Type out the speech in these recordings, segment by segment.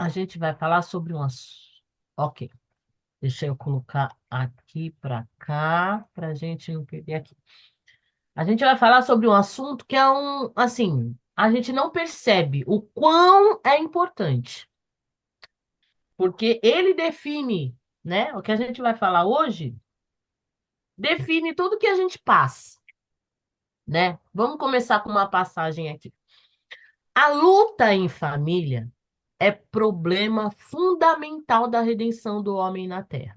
a gente vai falar sobre um assunto. Ok, deixa eu colocar aqui para cá, para a gente não perder aqui. A gente vai falar sobre um assunto que é assim, a gente não percebe o quão é importante, porque ele define, né? O que a gente vai falar hoje define tudo que a gente passa, né? Vamos começar com uma passagem aqui. A luta em família é problema fundamental da redenção do homem na Terra.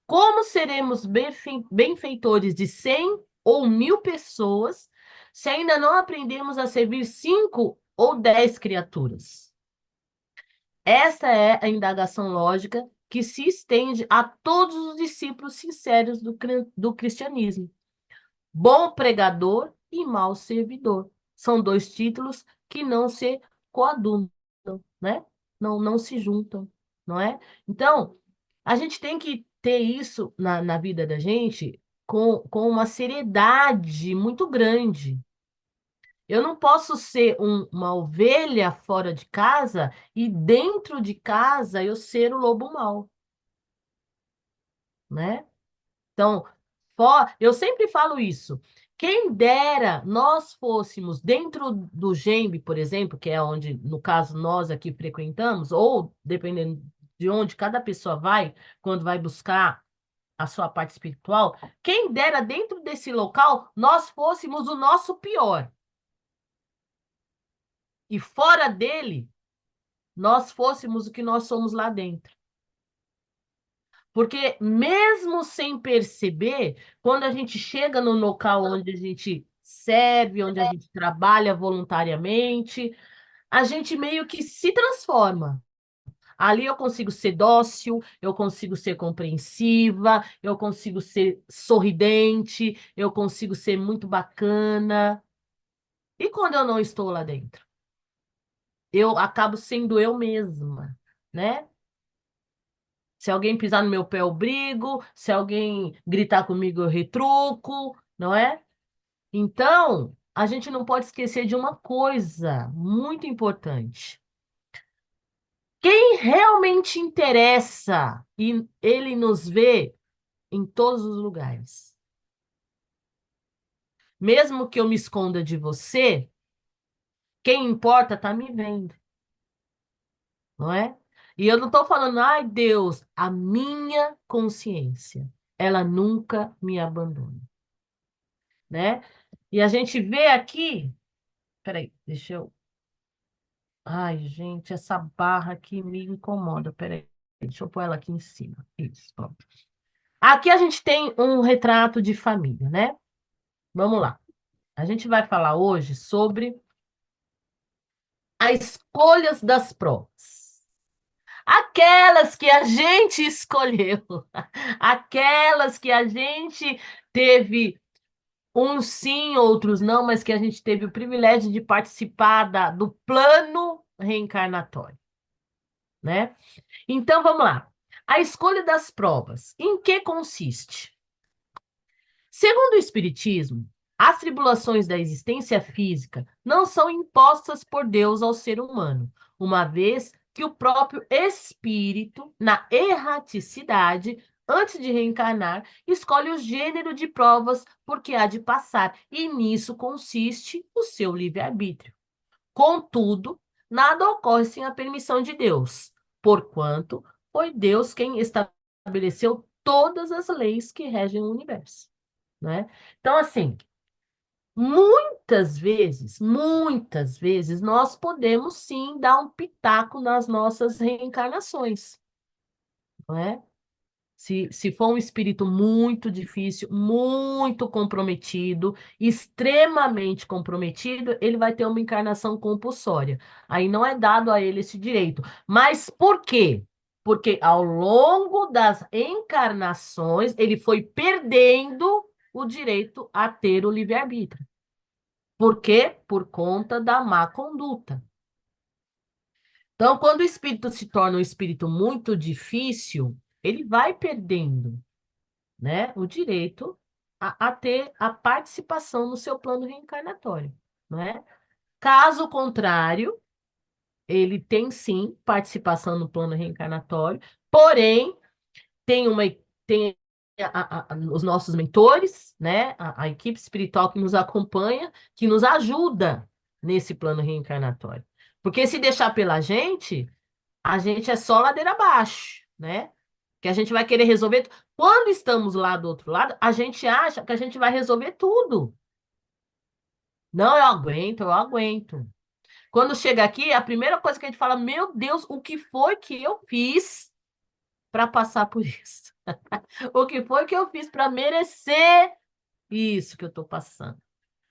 Como seremos benfeitores de 100 ou 1000 pessoas se ainda não aprendemos a servir 5 ou 10 criaturas? Essa é a indagação lógica que se estende a todos os discípulos sinceros do cristianismo. Bom pregador e mau servidor. São dois títulos que não se coadunam, né? Não se juntam, não é? Então, a gente tem que ter isso na vida da gente com uma seriedade muito grande. Eu não posso ser uma ovelha fora de casa e dentro de casa eu ser o lobo mau, né? Então, eu sempre falo isso. Quem dera nós fôssemos dentro do Gembe, por exemplo, que é onde, no caso, nós aqui frequentamos, ou dependendo de onde cada pessoa vai, quando vai buscar a sua parte espiritual, quem dera dentro desse local nós fôssemos o nosso pior. E fora dele, nós fôssemos o que nós somos lá dentro. Porque mesmo sem perceber, quando a gente chega no local onde a gente serve, onde a gente trabalha voluntariamente, a gente meio que se transforma. Ali eu consigo ser dócil, eu consigo ser compreensiva, eu consigo ser sorridente, eu consigo ser muito bacana. E quando eu não estou lá dentro? Eu acabo sendo eu mesma, né? Se alguém pisar no meu pé, eu brigo. Se alguém gritar comigo, eu retruco, não é? Então, a gente não pode esquecer de uma coisa muito importante. Quem realmente interessa e ele nos vê em todos os lugares. Mesmo que eu me esconda de você, quem importa tá me vendo, não é? E eu não estou falando, ai Deus, a minha consciência, ela nunca me abandona, né? E a gente vê aqui, peraí, deixa eu. Ai, gente, essa barra aqui me incomoda. Peraí, deixa eu pôr ela aqui em cima. Isso, pronto. Aqui a gente tem um retrato de família, né? Vamos lá. A gente vai falar hoje sobre as escolhas das provas. Aquelas que a gente escolheu, aquelas que a gente teve uns sim, outros não, mas que a gente teve o privilégio de participar do plano reencarnatório, né? Então, vamos lá. A escolha das provas. Em que consiste? Segundo o Espiritismo, as tribulações da existência física não são impostas por Deus ao ser humano, uma vez que o próprio espírito, na erraticidade, antes de reencarnar, escolhe o gênero de provas por que há de passar, e nisso consiste o seu livre-arbítrio. Contudo, nada ocorre sem a permissão de Deus, porquanto foi Deus quem estabeleceu todas as leis que regem o universo, né? Então, assim, muitas vezes, nós podemos sim dar um pitaco nas nossas reencarnações, não é? Se for um espírito muito difícil, muito comprometido, extremamente comprometido, ele vai ter uma encarnação compulsória. Aí não é dado a ele esse direito. Mas por quê? Porque ao longo das encarnações, ele foi perdendo o direito a ter o livre-arbítrio. Por quê? Por conta da má conduta. Então, quando o espírito se torna um espírito muito difícil, ele vai perdendo, né, o direito a ter a participação no seu plano reencarnatório, não é? Caso contrário, ele tem sim participação no plano reencarnatório, porém tem uma tem os nossos mentores, né? A equipe espiritual que nos acompanha, que nos ajuda nesse plano reencarnatório. Porque se deixar pela gente, a gente é só ladeira abaixo, né? Que a gente vai querer resolver. Quando estamos lá do outro lado, a gente acha que a gente vai resolver tudo. Não, eu aguento, eu aguento. Quando chega aqui, a primeira coisa que a gente fala, meu Deus, o que foi que eu fiz para passar por isso? O que foi que eu fiz para merecer isso que eu estou passando,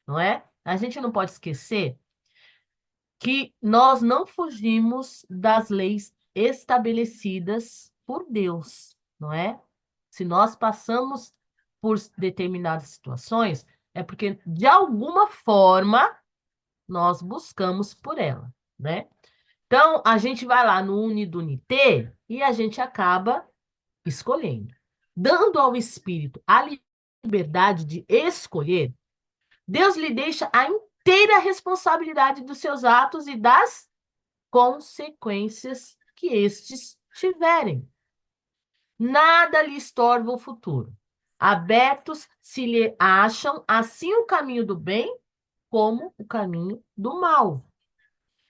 não é? A gente não pode esquecer que nós não fugimos das leis estabelecidas por Deus, não é? Se nós passamos por determinadas situações, é porque, de alguma forma, nós buscamos por ela, né? Então, a gente vai lá no Unidunité e a gente acaba escolhendo. Dando ao espírito a liberdade de escolher, Deus lhe deixa a inteira responsabilidade dos seus atos e das consequências que estes tiverem. Nada lhe estorva o futuro. Abertos se lhe acham assim o caminho do bem como o caminho do mal.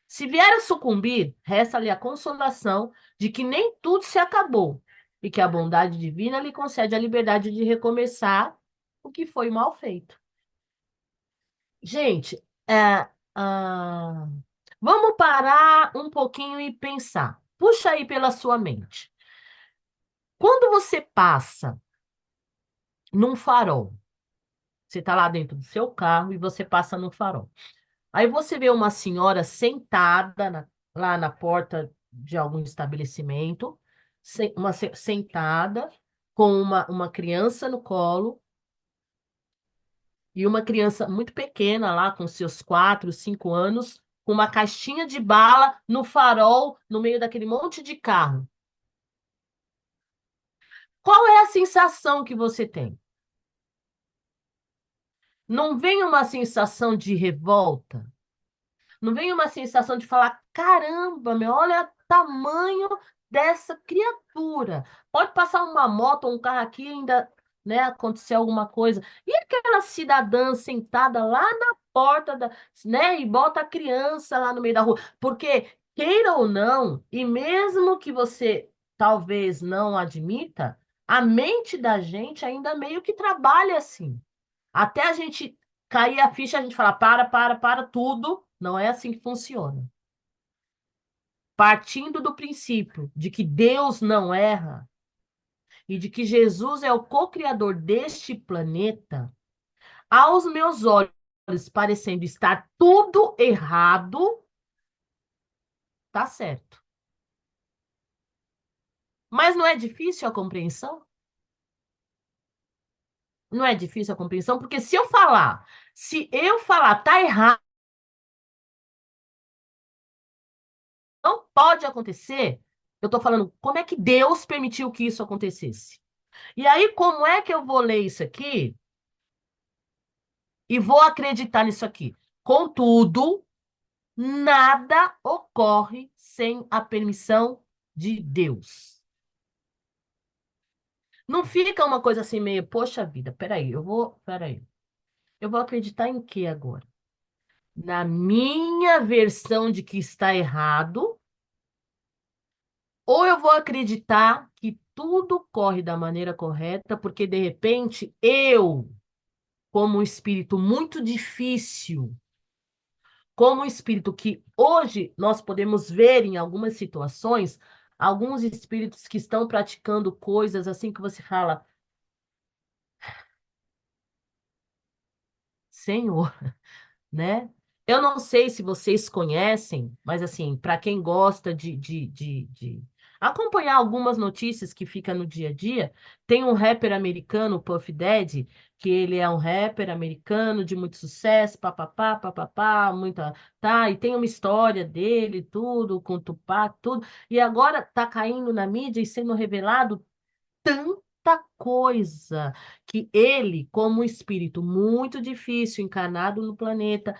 Se vier a sucumbir, resta-lhe a consolação de que nem tudo se acabou e que a bondade divina lhe concede a liberdade de recomeçar o que foi mal feito. Gente, ah, vamos parar um pouquinho e pensar. Puxa aí pela sua mente. Quando você passa num farol, você está lá dentro do seu carro e você passa no farol. Aí você vê uma senhora sentada lá na porta de algum estabelecimento, sentada com uma criança no colo e uma criança muito pequena lá com seus 4, 5 anos, com uma caixinha de bala no farol, no meio daquele monte de carro. Qual é a sensação que você tem? Não vem uma sensação de revolta? Não vem uma sensação de falar, caramba, meu, olha o tamanho dessa criatura. Pode passar uma moto ou um carro aqui e ainda, né, acontecer alguma coisa. E aquela cidadã sentada lá na porta da, né, e bota a criança lá no meio da rua. Porque, queira ou não, e mesmo que você talvez não admita, a mente da gente ainda meio que trabalha assim. Até a gente cair a ficha, a gente fala, para tudo. Não é assim que funciona. Partindo do princípio de que Deus não erra e de que Jesus é o co-criador deste planeta, aos meus olhos parecendo estar tudo errado, tá certo. Mas não é difícil a compreensão? Não é difícil a compreensão, porque se eu falar tá errado, não pode acontecer, eu tô falando como é que Deus permitiu que isso acontecesse. E aí, como é que eu vou ler isso aqui e vou acreditar nisso aqui? Contudo, nada ocorre sem a permissão de Deus. Não fica uma coisa assim meio, poxa vida, peraí. Eu vou acreditar em quê agora? Na minha versão de que está errado, ou eu vou acreditar que tudo corre da maneira correta, porque de repente eu, como um espírito muito difícil, como um espírito que hoje nós podemos ver em algumas situações, alguns espíritos que estão praticando coisas assim que você fala, Senhor, né? Eu não sei se vocês conhecem, mas assim, para quem gosta de acompanhar algumas notícias que fica no dia a dia, tem um rapper americano, o Puff Daddy, que ele é um rapper americano de muito sucesso, papapá, papapá, muita, tá, e tem uma história dele, tudo, com Tupac, tudo, e agora tá caindo na mídia e sendo revelado tanta coisa que ele, como um espírito muito difícil, encarnado no planeta,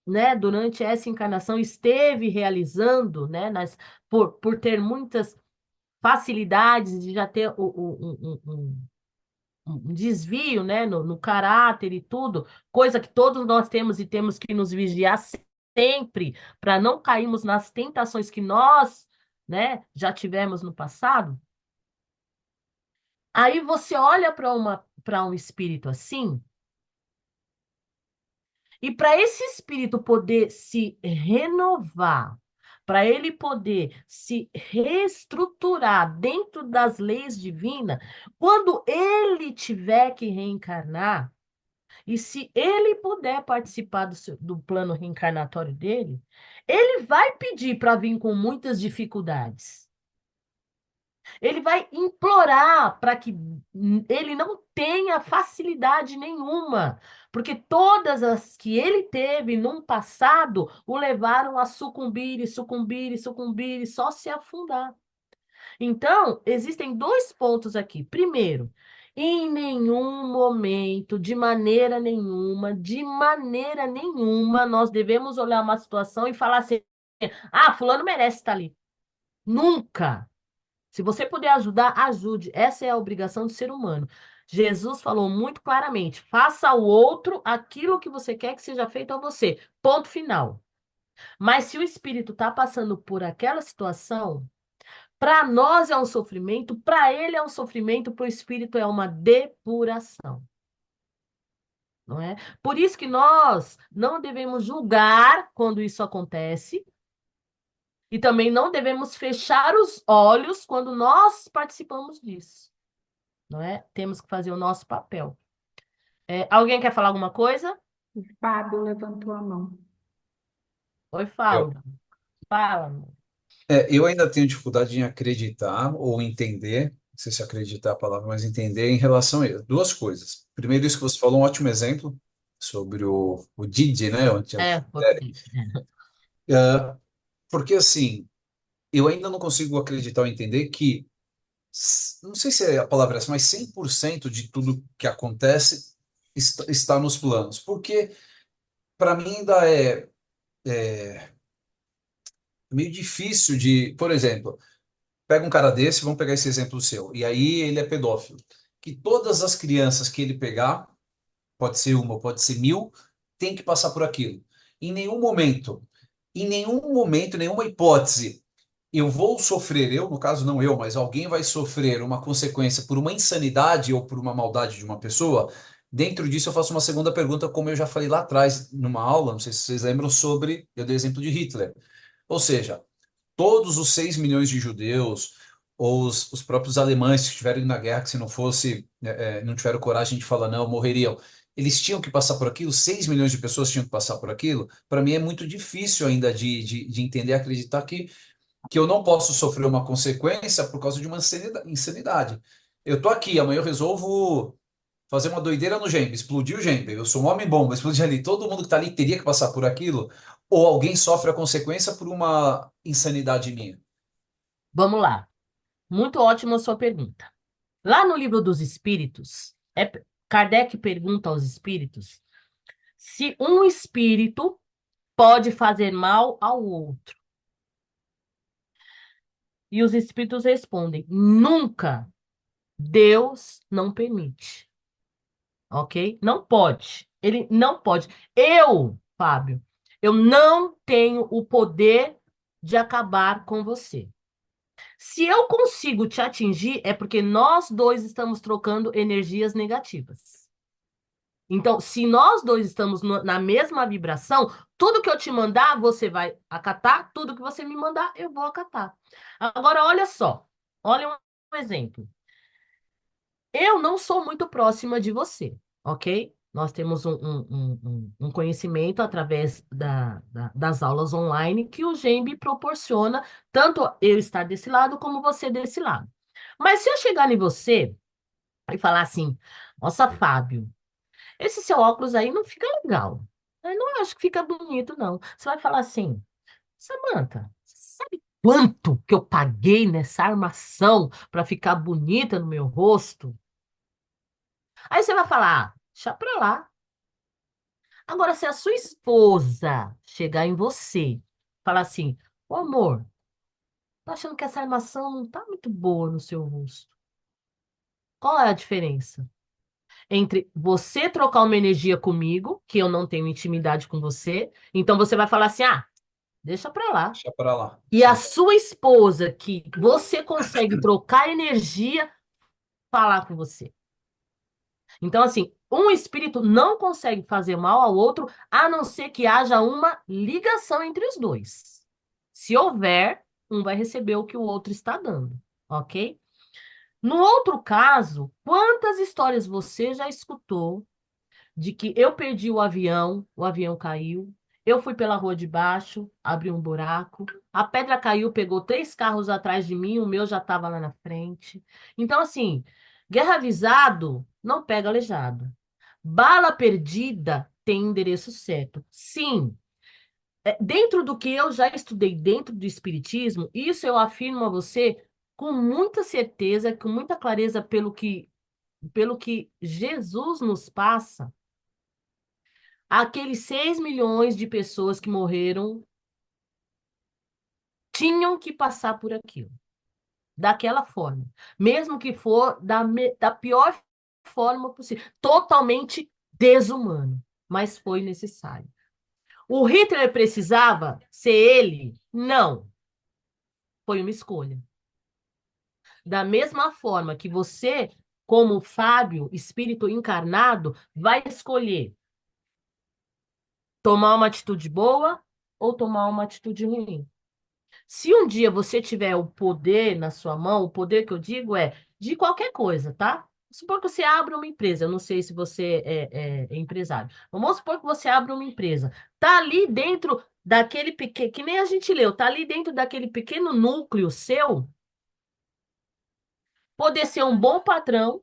né, durante essa encarnação esteve realizando, né, por ter muitas facilidades de já ter um desvio, né, no caráter e tudo, coisa que todos nós temos e temos que nos vigiar sempre para não cairmos nas tentações que nós, né, já tivemos no passado. Aí você olha para um espírito assim, e para esse espírito poder se renovar, para ele poder se reestruturar dentro das leis divinas, quando ele tiver que reencarnar, e se ele puder participar do plano reencarnatório dele, ele vai pedir para vir com muitas dificuldades. Ele vai implorar para que ele não tenha facilidade nenhuma, porque todas as que ele teve num passado o levaram a sucumbir e sucumbir e sucumbir e só se afundar. Então, existem dois pontos aqui. Primeiro, em nenhum momento, de maneira nenhuma, nós devemos olhar uma situação e falar assim: ah, fulano merece estar ali. Nunca. Se você puder ajudar, ajude. Essa é a obrigação do ser humano. Jesus falou muito claramente: faça ao outro aquilo que você quer que seja feito a você. Ponto final. Mas se o espírito está passando por aquela situação, para nós é um sofrimento, para ele é um sofrimento, para o espírito é uma depuração. Não é? Por isso que nós não devemos julgar quando isso acontece. E também não devemos fechar os olhos quando nós participamos disso. Não é? Temos que fazer o nosso papel. Alguém quer falar alguma coisa? O Fábio levantou a mão. Oi, Eu, fala. Fala, amor. eu ainda tenho dificuldade em acreditar ou entender, não sei se acreditar é a palavra, mas entender em relação a duas coisas. Primeiro, isso que você falou, um ótimo exemplo sobre o Didi, né? Pode ir. Porque, assim, eu ainda não consigo acreditar ou entender que, não sei se é a palavra é essa, mas 100% de tudo que acontece está nos planos. Porque, para mim, ainda meio difícil de, por exemplo, pega um cara desse, vamos pegar esse exemplo seu, e aí ele é pedófilo. Que todas as crianças que ele pegar, pode ser uma, pode ser mil, tem que passar por aquilo. Em nenhum momento, nenhuma hipótese, eu vou sofrer, eu, no caso não eu, mas alguém vai sofrer uma consequência por uma insanidade ou por uma maldade de uma pessoa. Dentro disso, eu faço uma segunda pergunta, como eu já falei lá atrás, numa aula, não sei se vocês lembram, sobre, eu dei exemplo de Hitler. Ou seja, todos os 6 milhões de judeus, ou os próprios alemães que estiveram na guerra, que se não fosse, não tiveram coragem de falar não, morreriam. Eles tinham que passar por aquilo, 6 milhões de pessoas tinham que passar por aquilo. Para mim é muito difícil ainda de entender, acreditar que eu não posso sofrer uma consequência por causa de uma insanidade. Eu tô aqui, amanhã eu resolvo fazer uma doideira no Gembe, explodir o Gembe. Eu sou um homem-bomba, explodir ali. Todo mundo que está ali teria que passar por aquilo, ou alguém sofre a consequência por uma insanidade minha. Vamos lá. Muito ótima a sua pergunta. Lá no livro dos Espíritos, Kardec pergunta aos espíritos se um espírito pode fazer mal ao outro. E os espíritos respondem: nunca. Deus não permite. Ok? Não pode. Ele não pode. Eu, Fábio, eu não tenho o poder de acabar com você. Se eu consigo te atingir, é porque nós dois estamos trocando energias negativas. Então, se nós dois estamos na mesma vibração, tudo que eu te mandar, você vai acatar, tudo que você me mandar, eu vou acatar. Agora, olha só, olha um exemplo. Eu não sou muito próxima de você, ok? Nós temos um conhecimento através das aulas online que o Gembe proporciona, tanto eu estar desse lado como você desse lado. Mas se eu chegar em você e falar assim, nossa, Fábio, esse seu óculos aí não fica legal. Eu não acho que fica bonito, não. Você vai falar assim, Samantha, sabe quanto que eu paguei nessa armação para ficar bonita no meu rosto? Aí você vai falar, deixa pra lá. Agora, se a sua esposa chegar em você, falar assim, ô amor, tô achando que essa armação não tá muito boa no seu rosto. Qual é a diferença entre você trocar uma energia comigo, que eu não tenho intimidade com você, então você vai falar assim, ah, deixa pra lá. Deixa pra lá. E a sua esposa, que você consegue trocar energia, falar com você. Então, assim, um espírito não consegue fazer mal ao outro, a não ser que haja uma ligação entre os dois. Se houver, um vai receber o que o outro está dando, ok? No outro caso, quantas histórias você já escutou de que eu perdi o avião caiu, eu fui pela rua de baixo, abri um buraco, a pedra caiu, pegou 3 carros atrás de mim, o meu já estava lá na frente. Então, assim, guerra avisado não pega aleijado. Bala perdida tem endereço certo. Sim, dentro do que eu já estudei dentro do Espiritismo, isso eu afirmo a você com muita certeza, com muita clareza pelo que Jesus nos passa. Aqueles 6 milhões de pessoas que morreram tinham que passar por aquilo, daquela forma, mesmo que for da pior forma possível, totalmente desumano, mas foi necessário. O Hitler precisava ser ele? Não, foi uma escolha. Da mesma forma que você, como Fábio, espírito encarnado, vai escolher tomar uma atitude boa ou tomar uma atitude ruim. Se um dia você tiver o poder na sua mão, o poder que eu digo é de qualquer coisa, tá? Supor que você abra uma empresa, eu não sei se você é empresário. Vamos supor que você abra uma empresa. Tá ali dentro daquele pequeno, que nem a gente leu, tá ali dentro daquele pequeno núcleo seu, poder ser um bom patrão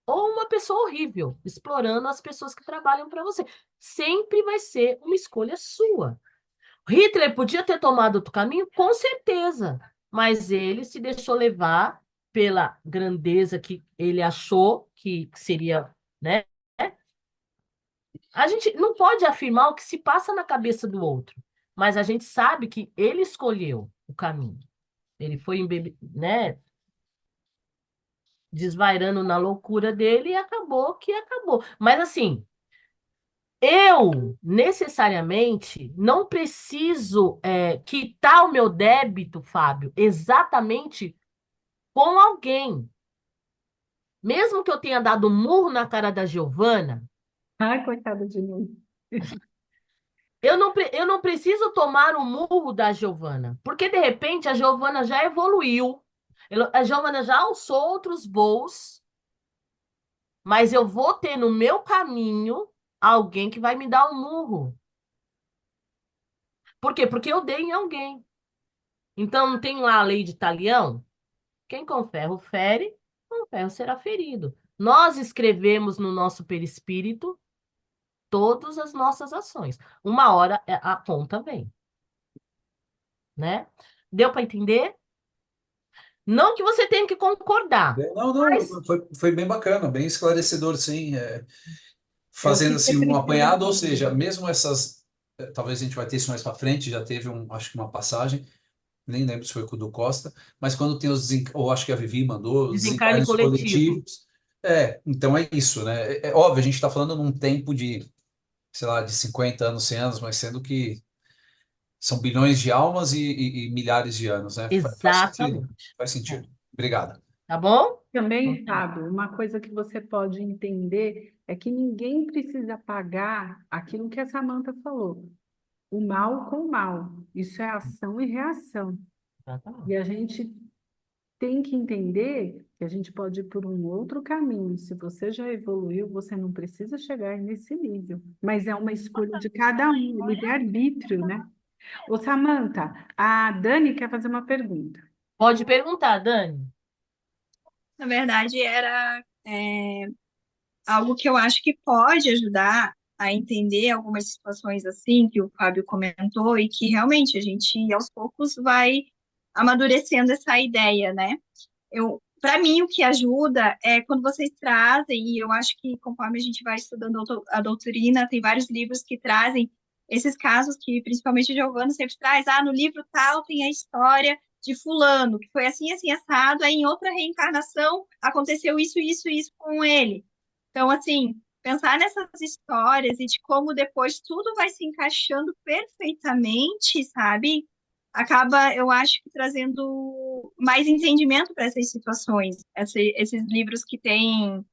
ou uma pessoa horrível, explorando as pessoas que trabalham para você. Sempre vai ser uma escolha sua. Hitler podia ter tomado outro caminho? Com certeza. Mas ele se deixou levar pela grandeza que ele achou que seria, né? A gente não pode afirmar o que se passa na cabeça do outro, mas a gente sabe que ele escolheu o caminho. Ele foi, né, desvairando na loucura dele e acabou que acabou. Mas assim, eu necessariamente não preciso quitar o meu débito, Fábio, exatamente com alguém. Mesmo que eu tenha dado um murro na cara da Giovana, Ai, coitada de mim. eu não preciso tomar o murro da Giovana, porque de repente a Giovana já evoluiu, a Giovana já alçou outros voos, mas eu vou ter no meu caminho alguém que vai me dar um murro. Por quê? Porque eu dei em alguém. Então, não tem lá a lei de Talião? Quem com ferro fere, com ferro será ferido. Nós escrevemos no nosso perispírito todas as nossas ações. Uma hora a conta vem, né? Deu para entender? Não que você tenha que concordar, Não, mas não, foi bem bacana, bem esclarecedor, sim. É o Fazendo que você assim um precisa apanhado, ou entender. seja, mesmo essas, talvez a gente vai ter isso mais para frente, já teve acho que uma passagem, nem lembro se foi com o do Costa, mas quando tem ou acho que a Vivi mandou, os desencarne desencarnes coletivo. coletivos, então é isso, né? É óbvio, a gente está falando num tempo de, sei lá, de 50 anos, 100 anos, mas sendo que são bilhões de almas e milhares de anos, né? Faz sentido, Exatamente. faz É. sentido. Obrigado. Tá bom? Também, Então, Fábio, uma coisa que você pode entender é que ninguém precisa pagar aquilo que a Samanta falou. O mal com o mal. Isso é ação e reação. exatamente. E a gente tem que entender que a gente pode ir por um outro caminho. Se você já evoluiu, você não precisa chegar nesse nível. Mas é uma escolha de cada um, livre-arbítrio, né? Ô, Samanta, a Dani quer fazer uma pergunta. Pode perguntar, Dani. Na verdade, era algo que eu acho que pode ajudar a entender algumas situações assim que o Fábio comentou e que realmente a gente, aos poucos, vai amadurecendo essa ideia, né? para mim, o que ajuda é quando vocês trazem, e eu acho que conforme a gente vai estudando a doutrina, tem vários livros que trazem esses casos que principalmente o Giovanni sempre traz. No livro tal tem a história de fulano, que foi assim, assim, assado, aí em outra reencarnação aconteceu isso, isso, isso com ele. Então, assim, pensar nessas histórias e de como depois tudo vai se encaixando perfeitamente, sabe? Acaba, eu acho que trazendo mais entendimento para essas situações. Esses livros que têm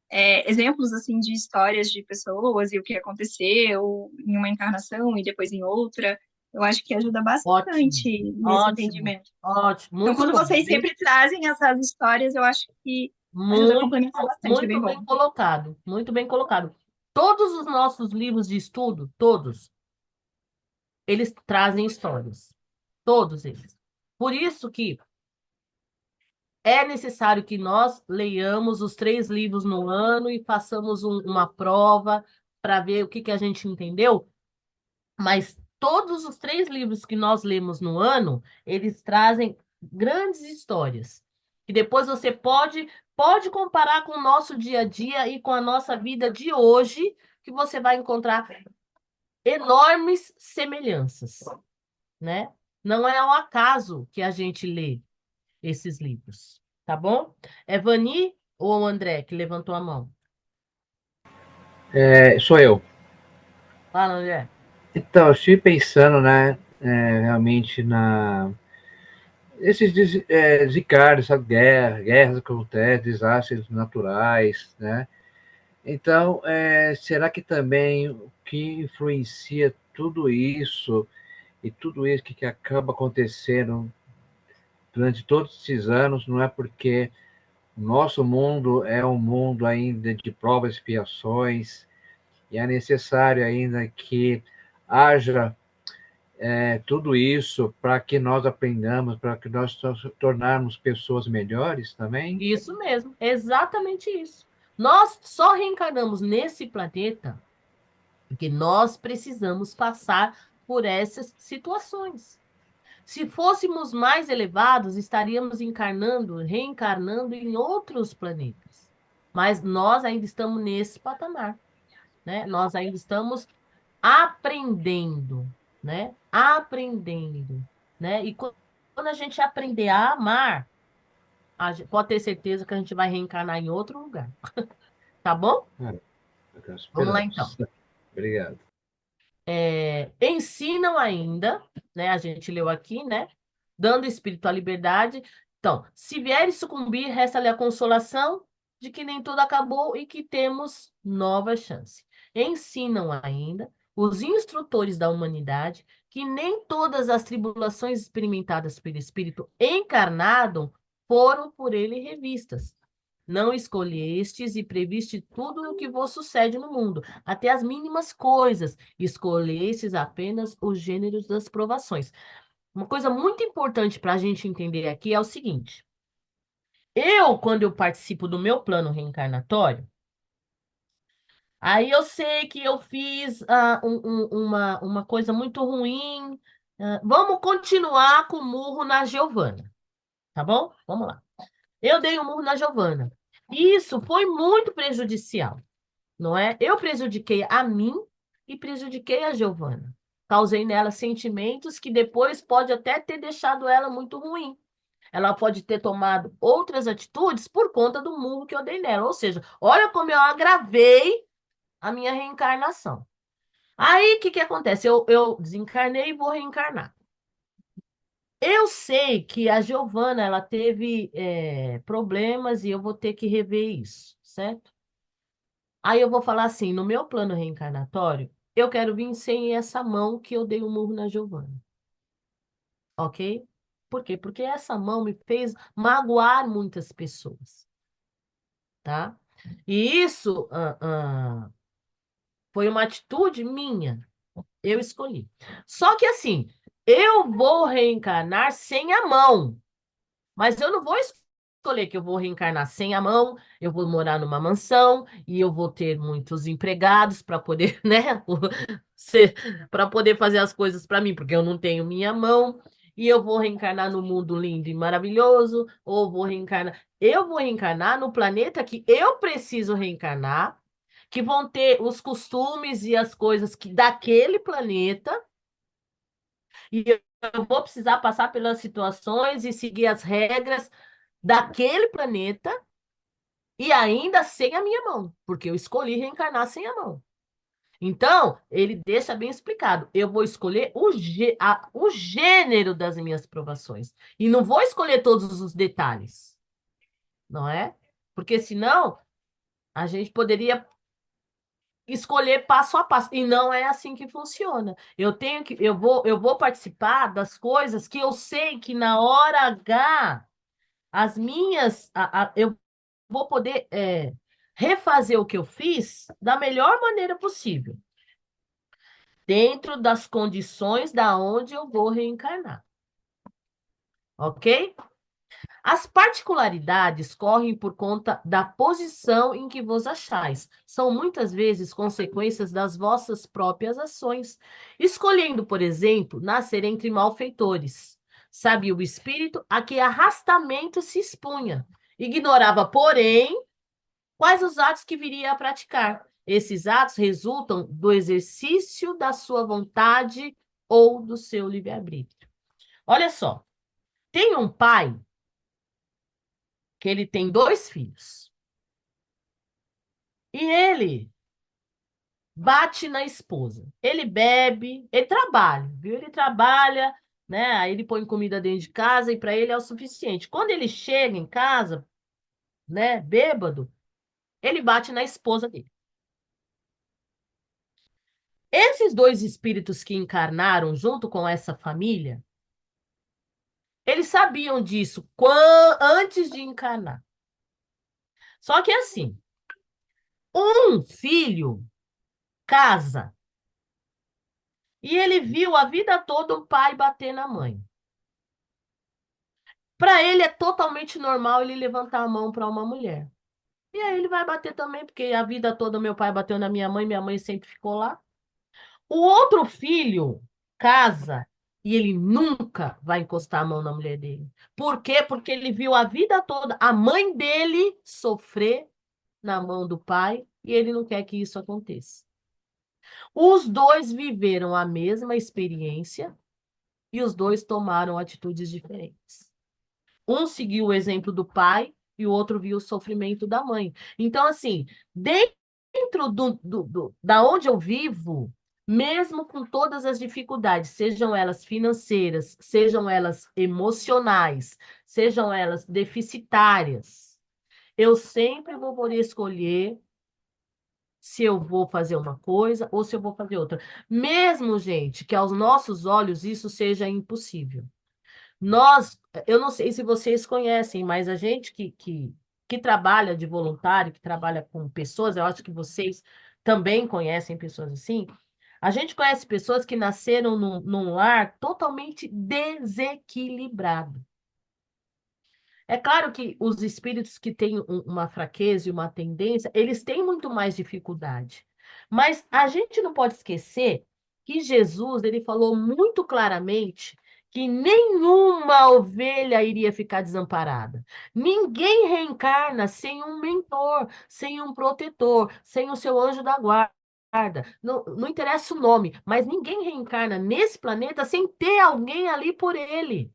exemplos assim de histórias de pessoas e o que aconteceu em uma encarnação e depois em outra, eu acho que ajuda Ótimo, bastante nesse ótimo, entendimento. ótimo, Então, muito quando bom. vocês sempre trazem essas histórias, eu acho que ajuda a Muito, complementar bastante, é bem muito bem bom. colocado, muito bem colocado. Todos os nossos livros de estudo, todos, eles trazem histórias. Todos eles. Por isso que é necessário que nós leiamos os 3 livros no ano e façamos uma prova para ver o que que a gente entendeu. Mas todos os 3 livros que nós lemos no ano, eles trazem grandes histórias. E depois você pode comparar com o nosso dia a dia e com a nossa vida de hoje, que você vai encontrar enormes semelhanças, né? Não é ao acaso que a gente lê esses livros, tá bom? É Vani ou o André que levantou a mão? Sou eu. Fala, André. Então, eu estive pensando, né, realmente esses desencarnes, sabe, guerras que acontecem, desastres naturais, né? Então, será que também o que influencia tudo isso e tudo isso que acaba acontecendo durante todos esses anos não é porque o nosso mundo é um mundo ainda de provas e expiações e é necessário ainda que haja tudo isso para que nós aprendamos, para que nós tornarmos pessoas melhores também? Isso mesmo, exatamente isso. Nós só reencarnamos nesse planeta porque nós precisamos passar por essas situações. Se fôssemos mais elevados, estaríamos reencarnando em outros planetas. Mas nós ainda estamos nesse patamar, né? Nós ainda estamos aprendendo, né? Aprendendo, né? E quando a gente aprender a amar, pode ter certeza que a gente vai reencarnar em outro lugar, tá bom? Vamos lá então. Esperamos. Obrigado. Ensinam ainda, né? A gente leu aqui, né? Dando espírito à liberdade. Então, se vieres sucumbir, resta-lhe a consolação de que nem tudo acabou e que temos nova chance. Ensinam ainda os instrutores da humanidade que nem todas as tribulações experimentadas pelo espírito encarnado foram por ele revistas. Não escolhestes e previste tudo o que vos sucede no mundo, até as mínimas coisas. Escolhestes apenas os gêneros das provações. Uma coisa muito importante para a gente entender aqui é o seguinte: quando eu participo do meu plano reencarnatório, aí eu sei que eu fiz uma coisa muito ruim. Vamos continuar com o murro na Giovana, tá bom? Vamos lá. Eu dei um murro na Giovana. Isso foi muito prejudicial, não é? Eu prejudiquei a mim e prejudiquei a Giovana. Causei nela sentimentos que depois pode até ter deixado ela muito ruim. Ela pode ter tomado outras atitudes por conta do murro que eu dei nela. Ou seja, olha como eu agravei a minha reencarnação. Aí, o que que acontece? Eu desencarnei e vou reencarnar. Eu sei que a Giovana, ela teve problemas e eu vou ter que rever isso, certo? Aí eu vou falar assim, no meu plano reencarnatório, eu quero vir sem essa mão que eu dei o murro na Giovana, ok? Por quê? Porque essa mão me fez magoar muitas pessoas, tá? E isso foi uma atitude minha, eu escolhi. Só que assim, eu vou reencarnar sem a mão. Mas eu não vou escolher que eu vou reencarnar sem a mão, eu vou morar numa mansão e eu vou ter muitos empregados para poder, né, para poder fazer as coisas para mim, porque eu não tenho minha mão. e eu vou reencarnar no mundo lindo e maravilhoso, ou vou reencarnar. Eu vou reencarnar no planeta que eu preciso reencarnar, que vão ter os costumes e as coisas que daquele planeta, e eu vou precisar passar pelas situações e seguir as regras daquele planeta, e ainda sem a minha mão, porque eu escolhi reencarnar sem a mão. Então, ele deixa bem explicado. Eu vou escolher o gênero das minhas provações. E não vou escolher todos os detalhes, não é? Porque senão a gente poderia escolher passo a passo. E não é assim que funciona. Eu vou participar das coisas que eu sei que na hora H, eu vou poder refazer o que eu fiz da melhor maneira possível, dentro das condições da onde eu vou reencarnar. Ok? As particularidades correm por conta da posição em que vos achais. São muitas vezes consequências das vossas próprias ações. Escolhendo, por exemplo, nascer entre malfeitores. Sabia o espírito a que arrastamento se expunha. Ignorava, porém, quais os atos que viria a praticar. Esses atos resultam do exercício da sua vontade ou do seu livre-arbítrio. Olha só, tem um pai que ele tem 2 filhos. E ele bate na esposa. Ele bebe, ele trabalha, viu? Ele trabalha, né? Aí ele põe comida dentro de casa e para ele é o suficiente. Quando ele chega em casa, né, bêbado, ele bate na esposa dele. Esses 2 espíritos que encarnaram junto com essa família, eles sabiam disso antes de encarnar. Só que assim, um filho casa e ele viu a vida toda o pai bater na mãe. Para ele é totalmente normal ele levantar a mão para uma mulher. E aí ele vai bater também, porque a vida toda meu pai bateu na minha mãe sempre ficou lá. O outro filho casa e ele nunca vai encostar a mão na mulher dele. Por quê? Porque ele viu a vida toda a mãe dele sofrer na mão do pai e ele não quer que isso aconteça. Os dois viveram a mesma experiência e os dois tomaram atitudes diferentes. Um seguiu o exemplo do pai e o outro viu o sofrimento da mãe. Então, assim, dentro da onde eu vivo, mesmo com todas as dificuldades, sejam elas financeiras, sejam elas emocionais, sejam elas deficitárias, eu sempre vou poder escolher se eu vou fazer uma coisa ou se eu vou fazer outra. Mesmo, gente, que aos nossos olhos isso seja impossível. Nós, eu não sei se vocês conhecem, mas a gente que trabalha de voluntário, que trabalha com pessoas, eu acho que vocês também conhecem pessoas assim. A gente conhece pessoas que nasceram num lar totalmente desequilibrado. É claro que os espíritos que têm uma fraqueza e uma tendência, eles têm muito mais dificuldade. Mas a gente não pode esquecer que Jesus, ele falou muito claramente que nenhuma ovelha iria ficar desamparada. Ninguém reencarna sem um mentor, sem um protetor, sem o seu anjo da guarda. Não, não interessa o nome, mas ninguém reencarna nesse planeta sem ter alguém ali por ele.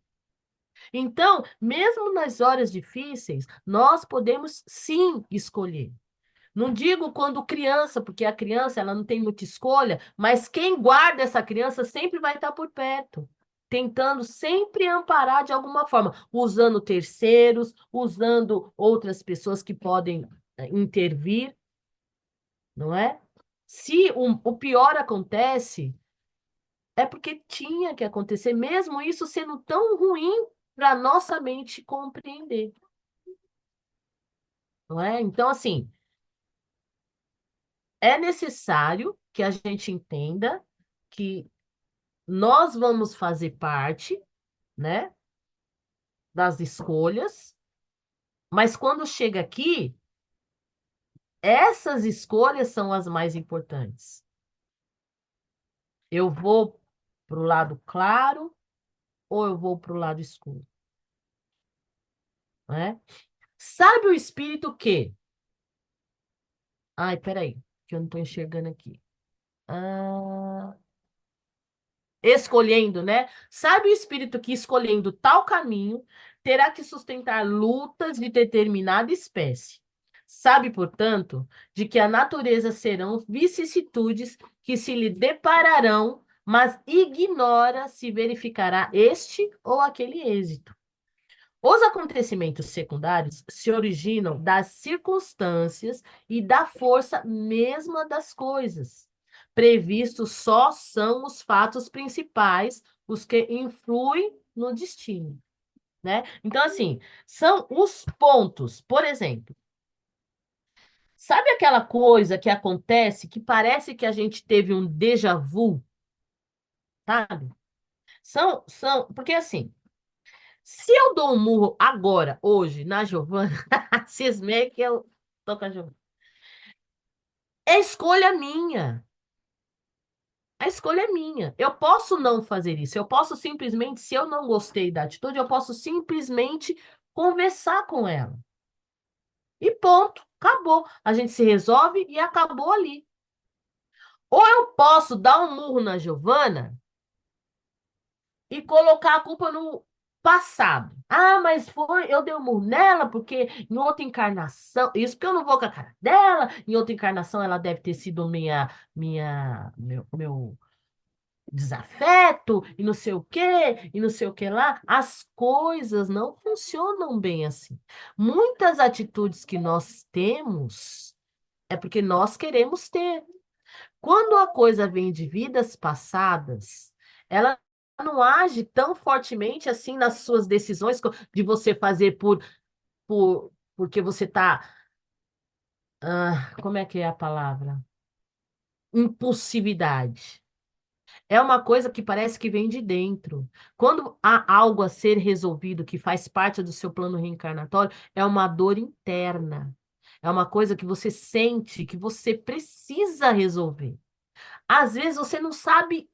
Então, mesmo nas horas difíceis, nós podemos sim escolher. Não digo quando criança, porque a criança ela não tem muita escolha, mas quem guarda essa criança sempre vai estar por perto, tentando sempre amparar de alguma forma, usando terceiros, usando outras pessoas que podem intervir, não é? Se o pior acontece, é porque tinha que acontecer, mesmo isso sendo tão ruim para nossa mente compreender, não é? Então, assim, é necessário que a gente entenda que nós vamos fazer parte, né, das escolhas, mas quando chega aqui, essas escolhas são as mais importantes. Eu vou para o lado claro ou eu vou para o lado escuro? Né? Sabe o espírito que... Ai, peraí, que eu não estou enxergando aqui. Ah, escolhendo, né? Sabe o espírito que, escolhendo tal caminho, terá que sustentar lutas de determinada espécie. Sabe, portanto, de que a natureza serão vicissitudes que se lhe depararão, mas ignora se verificará este ou aquele êxito. Os acontecimentos secundários se originam das circunstâncias e da força mesma das coisas. Previstos só são os fatos principais, os que influem no destino, né? Então, assim, são os pontos. Por exemplo, sabe aquela coisa que acontece que parece que a gente teve um déjà vu, sabe? Porque assim, se eu dou um murro agora, hoje, na Giovana, cismei que eu tô com a Giovana. É escolha minha. A escolha é minha. Eu posso não fazer isso. Eu posso simplesmente, se eu não gostei da atitude, eu posso simplesmente conversar com ela. E ponto. Acabou. A gente se resolve e acabou ali. Ou eu posso dar um murro na Giovana e colocar a culpa no passado. Ah, mas foi, eu dei um murro nela porque em outra encarnação, isso porque eu não vou com a cara dela, em outra encarnação ela deve ter sido meu desafeto e não sei o quê, e não sei o que lá. As coisas não funcionam bem assim. Muitas atitudes que nós temos é porque nós queremos ter. Quando a coisa vem de vidas passadas, ela não age tão fortemente assim nas suas decisões de você fazer porque você está. Como é que é a palavra? Impulsividade. É uma coisa que parece que vem de dentro. Quando há algo a ser resolvido que faz parte do seu plano reencarnatório, é uma dor interna. É uma coisa que você sente que você precisa resolver. Às vezes você não sabe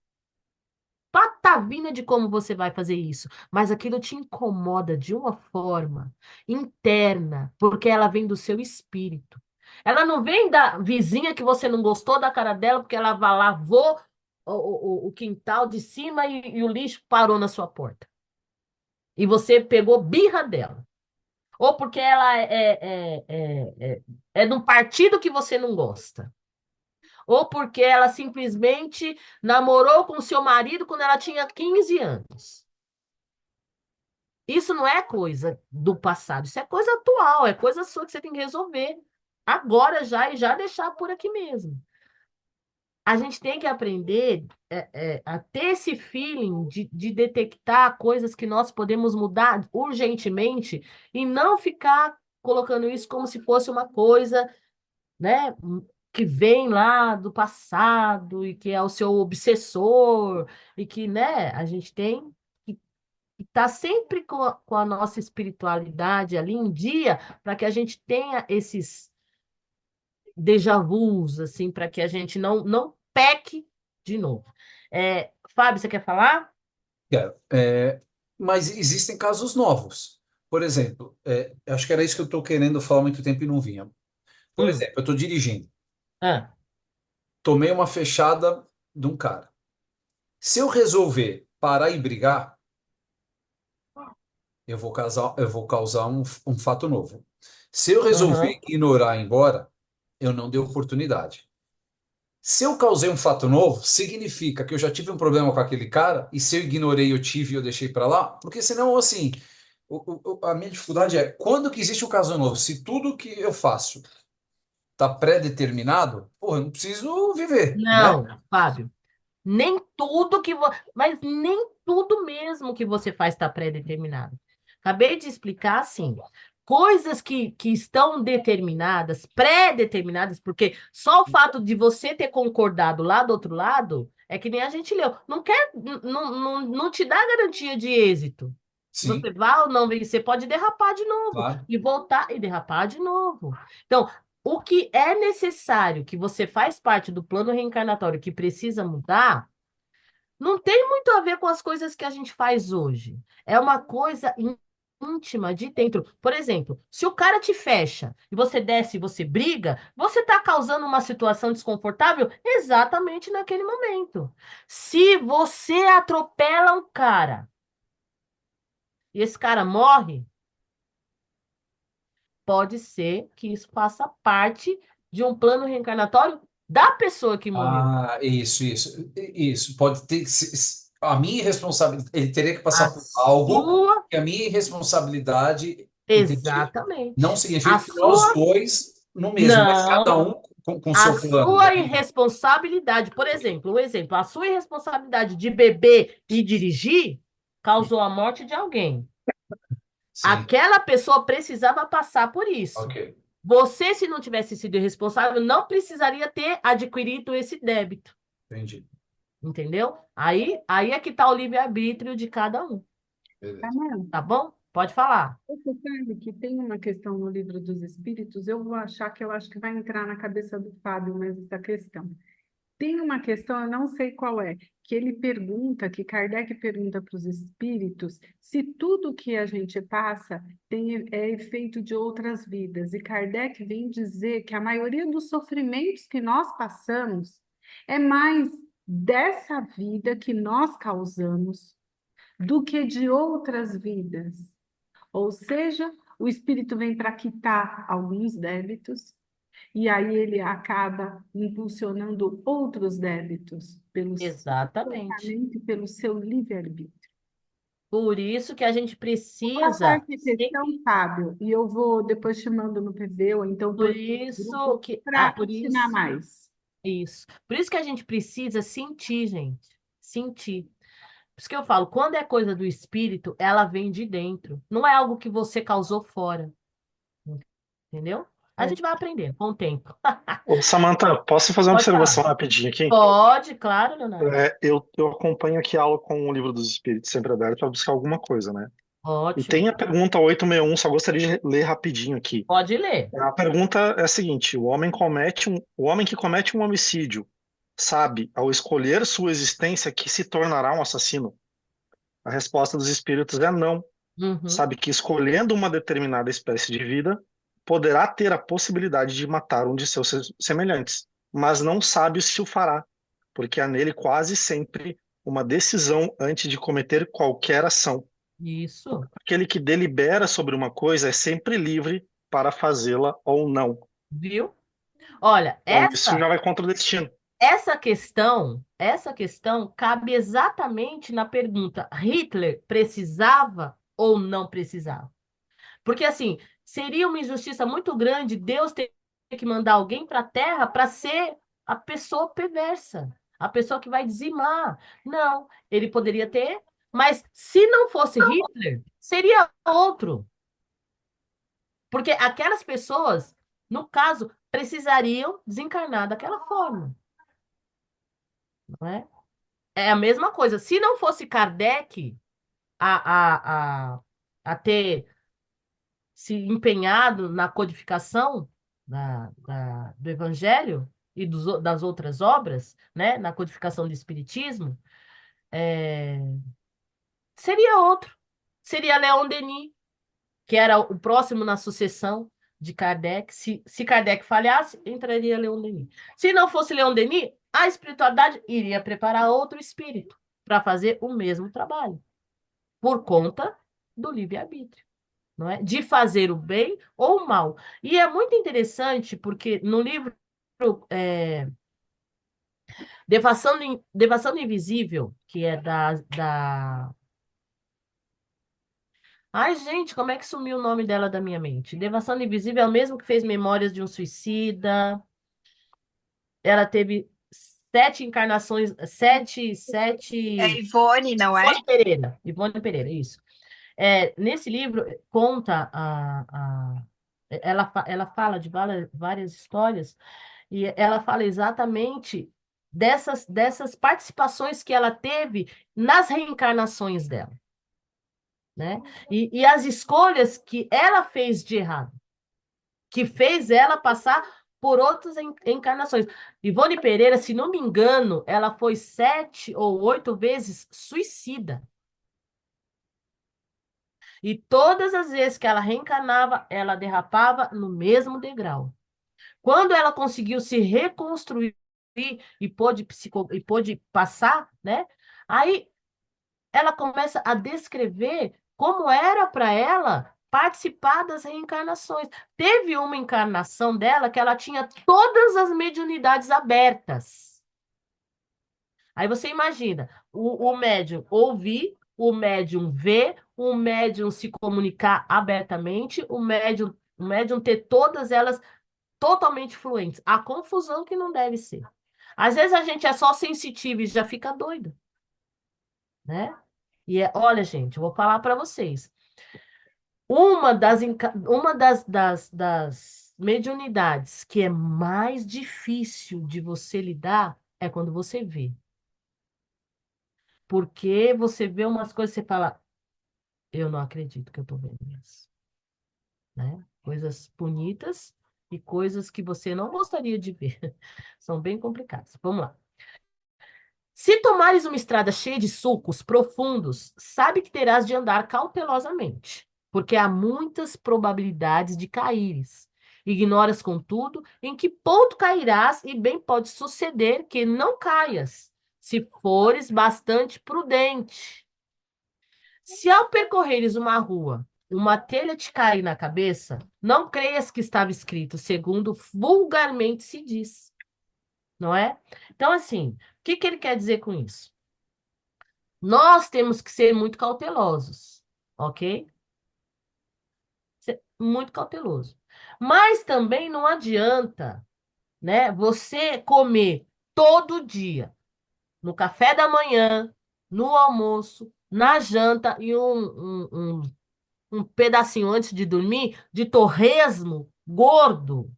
patavina de como você vai fazer isso, mas aquilo te incomoda de uma forma interna, porque ela vem do seu espírito. Ela não vem da vizinha que você não gostou da cara dela, porque ela lavou o quintal de cima e o lixo parou na sua porta. E você pegou birra dela. Ou porque ela é de um partido que você não gosta. Ou porque ela simplesmente namorou com seu marido quando ela tinha 15 anos. Isso não é coisa do passado, isso é coisa atual, é coisa sua que você tem que resolver agora já e já deixar por aqui mesmo. A gente tem que aprender a ter esse feeling de detectar coisas que nós podemos mudar urgentemente e não ficar colocando isso como se fosse uma coisa, né, que vem lá do passado e que é o seu obsessor e que, né, a gente tem que estar sempre com a nossa espiritualidade ali em dia para que a gente tenha esses déjà vus, assim, para que a gente não peque de novo. Fábio, você quer falar? Quero. Mas existem casos novos. Por exemplo, acho que era isso que eu estou querendo falar há muito tempo e não vinha. Por Hum. exemplo, eu estou dirigindo, Ah, tomei uma fechada de um cara. Se eu resolver parar e brigar, eu vou causar um fato novo. Se eu resolver aham. ignorar e ir embora, eu não dei oportunidade. Se eu causei um fato novo, significa que eu já tive um problema com aquele cara, e se eu ignorei, eu tive e eu deixei para lá, porque senão, assim, a minha dificuldade é quando que existe o caso novo? Se tudo que eu faço está pré-determinado, porra, eu não preciso viver, né? Não, Fábio. Nem tudo mas nem tudo mesmo que você faz está pré-determinado. Acabei de explicar assim, coisas que estão determinadas, pré-determinadas, porque só o fato de você ter concordado lá do outro lado é que nem a gente leu. Não quer, não te dá garantia de êxito. Sim, Você vai ou não, você pode derrapar de novo claro. e voltar e derrapar de novo. Então, o que é necessário, que você faz parte do plano reencarnatório que precisa mudar, Não tem muito a ver com as coisas que a gente faz hoje. É uma coisa íntima de dentro. Por exemplo, se o cara te fecha e você desce e você briga, você está causando uma situação desconfortável exatamente naquele momento. Se você atropela um cara e esse cara morre, pode ser que isso faça parte de um plano reencarnatório da pessoa que morreu. Ah, isso. Pode ter a minha irresponsabilidade. Ele teria que A passar por algo sua, que a minha irresponsabilidade, entendi. Não exatamente. A significa que nós sua, dois no mesmo, mas cada não. um com o A seu plano. sua irresponsabilidade, por exemplo, um exemplo, a sua irresponsabilidade de beber e dirigir causou a morte de alguém. Sim, Aquela pessoa precisava passar por isso. ok, Você, se não tivesse sido irresponsável, não precisaria ter adquirido esse débito, entendi. entendeu? Aí é que está o livre-arbítrio de cada um, Beleza. Amém. tá bom? Pode falar. Você sabe que tem uma questão no Livro dos Espíritos, eu vou achar que eu acho que vai entrar na cabeça do Fábio, mas essa questão. Tem uma questão, eu não sei qual é, que ele pergunta, que Kardec pergunta para os espíritos, se tudo que a gente passa é efeito de outras vidas. E Kardec vem dizer que a maioria dos sofrimentos que nós passamos é mais dessa vida que nós causamos do que de outras vidas. Ou seja, o espírito vem para quitar alguns débitos e aí ele acaba impulsionando outros débitos pelo seu Exatamente. comportamento e pelo seu livre-arbítrio. Por isso que a gente Vou passar precisa essa questão, sempre. Fábio, e eu vou depois te mando no PV ou então Por por isso grupo que. para Por ensinar isso. mais. Isso. Por isso que a gente precisa sentir, gente. Sentir. Por isso que eu falo, quando é coisa do espírito, ela vem de dentro. Não é algo que você causou fora. Entendeu? A É, gente vai aprender com o tempo. Ô, Samantha, posso fazer uma Pode observação falar. rapidinho aqui? Pode, claro, Leonardo. Eu acompanho aqui a aula com o Livro dos Espíritos sempre aberto para buscar alguma coisa, né? E tem Ótimo. a pergunta 861, só gostaria de ler rapidinho aqui. Pode ler. A pergunta é a seguinte: o homem que comete um homicídio sabe, ao escolher sua existência, que se tornará um assassino? A resposta dos espíritos é não. Uhum. Sabe que escolhendo uma determinada espécie de vida, poderá ter a possibilidade de matar um de seus semelhantes, mas não sabe se o fará, porque há nele quase sempre uma decisão antes de cometer qualquer ação. Isso. Aquele que delibera sobre uma coisa é sempre livre para fazê-la ou não. Viu? Olha, Então, isso já vai contra o destino. essa questão cabe exatamente na pergunta: Hitler precisava ou não precisava? Porque assim, seria uma injustiça muito grande Deus ter que mandar alguém para a Terra para ser a pessoa perversa, a pessoa que vai dizimar. Não, ele poderia ter, mas se não fosse Hitler, seria outro. Porque aquelas pessoas, no caso, precisariam desencarnar daquela forma, não é? É a mesma coisa. Se não fosse Kardec a ter se empenhado na codificação do Evangelho e das outras obras, né, na codificação do Espiritismo, é, seria outro. Seria Leon Denis, que era o próximo na sucessão de Kardec. Se Kardec falhasse, entraria Leon Denis. Se não fosse Leon Denis, a espiritualidade iria preparar outro espírito para fazer o mesmo trabalho, por conta do livre-arbítrio. Não é? De fazer o bem ou o mal. E é muito interessante porque no livro Devassando Invisível, que é da... Ai, gente, como é que sumiu o nome dela da minha mente? Devassando Invisível é o mesmo que fez Memórias de um Suicida. Ela teve 7 encarnações, É Ivone, não é? Ivone Pereira, isso. Nesse livro, conta ela fala de várias histórias e ela fala exatamente dessas participações que ela teve nas reencarnações dela, né? E as escolhas que ela fez de errado, que fez ela passar por outras encarnações. Ivone Pereira, se não me engano, ela foi 7 ou 8 vezes suicida. E todas as vezes que ela reencarnava, ela derrapava no mesmo degrau. Quando ela conseguiu se reconstruir e pôde passar, né? Aí ela começa a descrever como era para ela participar das reencarnações. Teve uma encarnação dela que ela tinha todas as mediunidades abertas. Aí você imagina, o médium ouvir, o médium ver, o médium se comunicar abertamente, o médium ter todas elas totalmente fluentes. A confusão que não deve ser. Às vezes a gente é só sensitivo e já fica doido, né? Olha, gente, eu vou falar para vocês. Uma das mediunidades que é mais difícil de você lidar é quando você vê. Porque você vê umas coisas e você fala, eu não acredito que eu estou vendo isso. Né? Coisas bonitas e coisas que você não gostaria de ver. São bem complicadas. Vamos lá. Se tomares uma estrada cheia de sulcos profundos, sabe que terás de andar cautelosamente, porque há muitas probabilidades de caíres. Ignoras, contudo, em que ponto cairás, e bem pode suceder que não caias, se fores bastante prudente. Se ao percorreres uma rua, uma telha te cair na cabeça, não creias que estava escrito, segundo vulgarmente se diz, não é? Então, assim, o que ele quer dizer com isso? Nós temos que ser muito cautelosos, ok? Ser muito cauteloso. Mas também não adianta, né, você comer todo dia, no café da manhã, no almoço, na janta e um pedacinho antes de dormir de torresmo gordo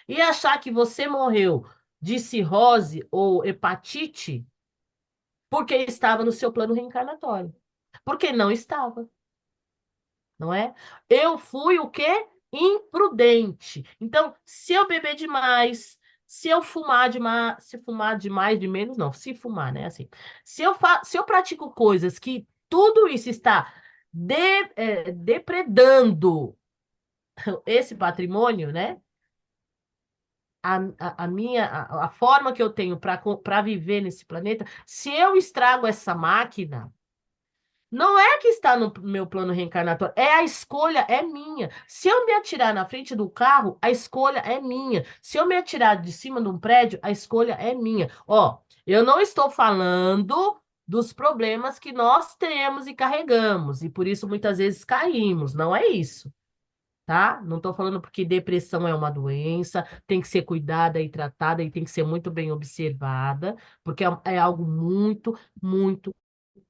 e achar que você morreu de cirrose ou hepatite porque estava no seu plano reencarnatório. Porque não estava, não é? Eu fui o quê? Imprudente. Então, se eu beber demais, se eu fumar demais, se fumar demais, de menos, não, se fumar, né? Assim, se eu pratico coisas que tudo isso está depredando esse patrimônio, né? A forma que eu tenho para viver nesse planeta, se eu estrago essa máquina, não é que está no meu plano reencarnatório, é a escolha é minha. Se eu me atirar na frente do carro, a escolha é minha. Se eu me atirar de cima de um prédio, a escolha é minha. Ó, eu não estou falando dos problemas que nós temos e carregamos, e por isso muitas vezes caímos, não é isso. Tá? Não estou falando porque depressão é uma doença, tem que ser cuidada e tratada e tem que ser muito bem observada, porque é algo muito, muito,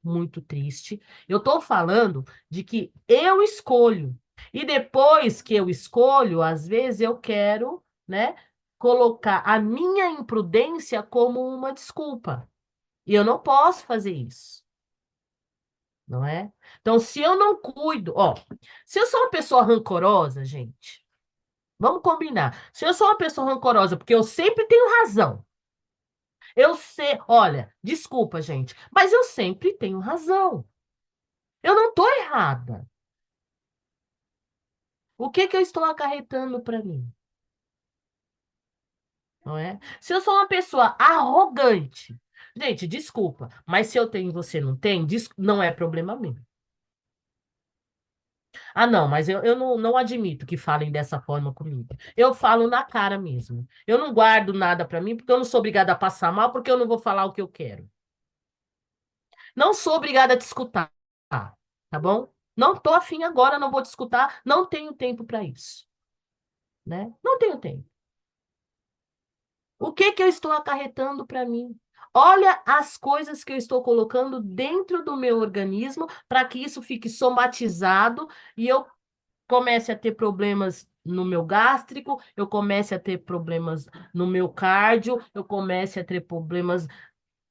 muito triste. Eu estou falando de que eu escolho. E depois que eu escolho, às vezes eu quero, né, colocar a minha imprudência como uma desculpa. E eu não posso fazer isso, não é? Então, se eu não cuido, ó, se eu sou uma pessoa rancorosa, gente, vamos combinar. Se eu sou uma pessoa rancorosa, porque eu sempre tenho razão. Eu sei, olha, desculpa, gente, mas eu sempre tenho razão. Eu não estou errada. O que eu estou acarretando para mim? Não é? Se eu sou uma pessoa arrogante, gente, desculpa, mas se eu tenho e você não tem, não é problema meu. Ah, não, mas eu não admito que falem dessa forma comigo. Eu falo na cara mesmo. Eu não guardo nada para mim, porque eu não sou obrigada a passar mal, porque eu não vou falar o que eu quero. Não sou obrigada a te escutar, tá bom? Não tô afim agora, não vou te escutar, não tenho tempo para isso, né? Não tenho tempo. O que eu estou acarretando para mim? Olha as coisas que eu estou colocando dentro do meu organismo para que isso fique somatizado e eu comece a ter problemas no meu gástrico, eu comece a ter problemas no meu cardio, eu comece a ter problemas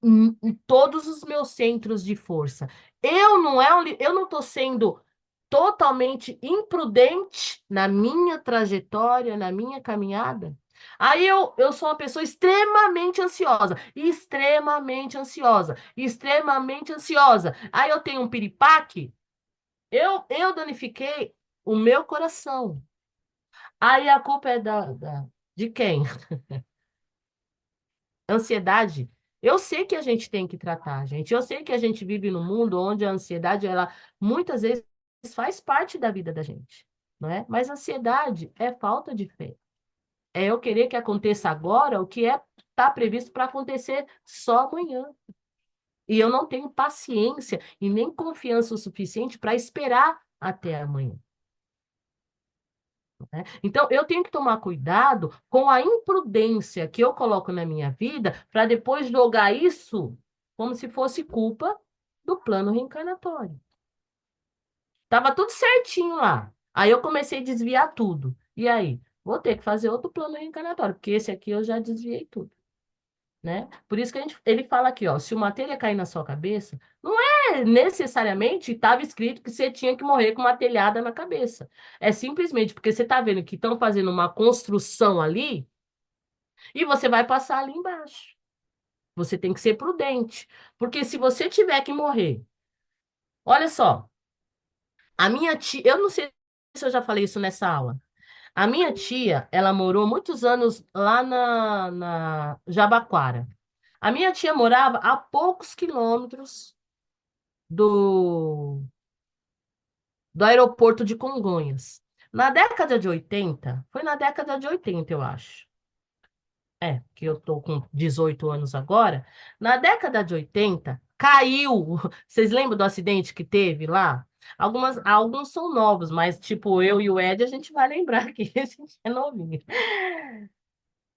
em todos os meus centros de força. Eu não estou sendo totalmente imprudente na minha trajetória, na minha caminhada. Aí eu sou uma pessoa extremamente ansiosa, extremamente ansiosa, extremamente ansiosa. Aí eu tenho um piripaque, eu danifiquei o meu coração. Aí a culpa é de quem? Ansiedade. Eu sei que a gente tem que tratar, gente. Eu sei que a gente vive num mundo onde a ansiedade, ela muitas vezes faz parte da vida da gente, não é? Mas ansiedade é falta de fé. É eu querer que aconteça agora o que está previsto para acontecer só amanhã. E eu não tenho paciência e nem confiança o suficiente para esperar até amanhã. Né? Então, eu tenho que tomar cuidado com a imprudência que eu coloco na minha vida para depois jogar isso como se fosse culpa do plano reencarnatório. Tava tudo certinho lá. Aí eu comecei a desviar tudo. E aí? Vou ter que fazer outro plano reencarnatório, porque esse aqui eu já desviei tudo. Né? Por isso que ele fala aqui, ó, se uma telha cair na sua cabeça, não é necessariamente estava escrito que você tinha que morrer com uma telhada na cabeça. É simplesmente porque você está vendo que estão fazendo uma construção ali e você vai passar ali embaixo. Você tem que ser prudente, porque se você tiver que morrer, olha só, a minha tia, eu não sei se eu já falei isso nessa aula. A minha tia, ela morou muitos anos lá na Jabaquara. A minha tia morava a poucos quilômetros do, do aeroporto de Congonhas. Na década de 80, foi na década de 80, eu acho. É, que eu tô com 18 anos agora. Na década de 80, caiu. Vocês lembram do acidente que teve lá? Alguns são novos, mas tipo eu e o Ed, a gente vai lembrar que a gente é novinho.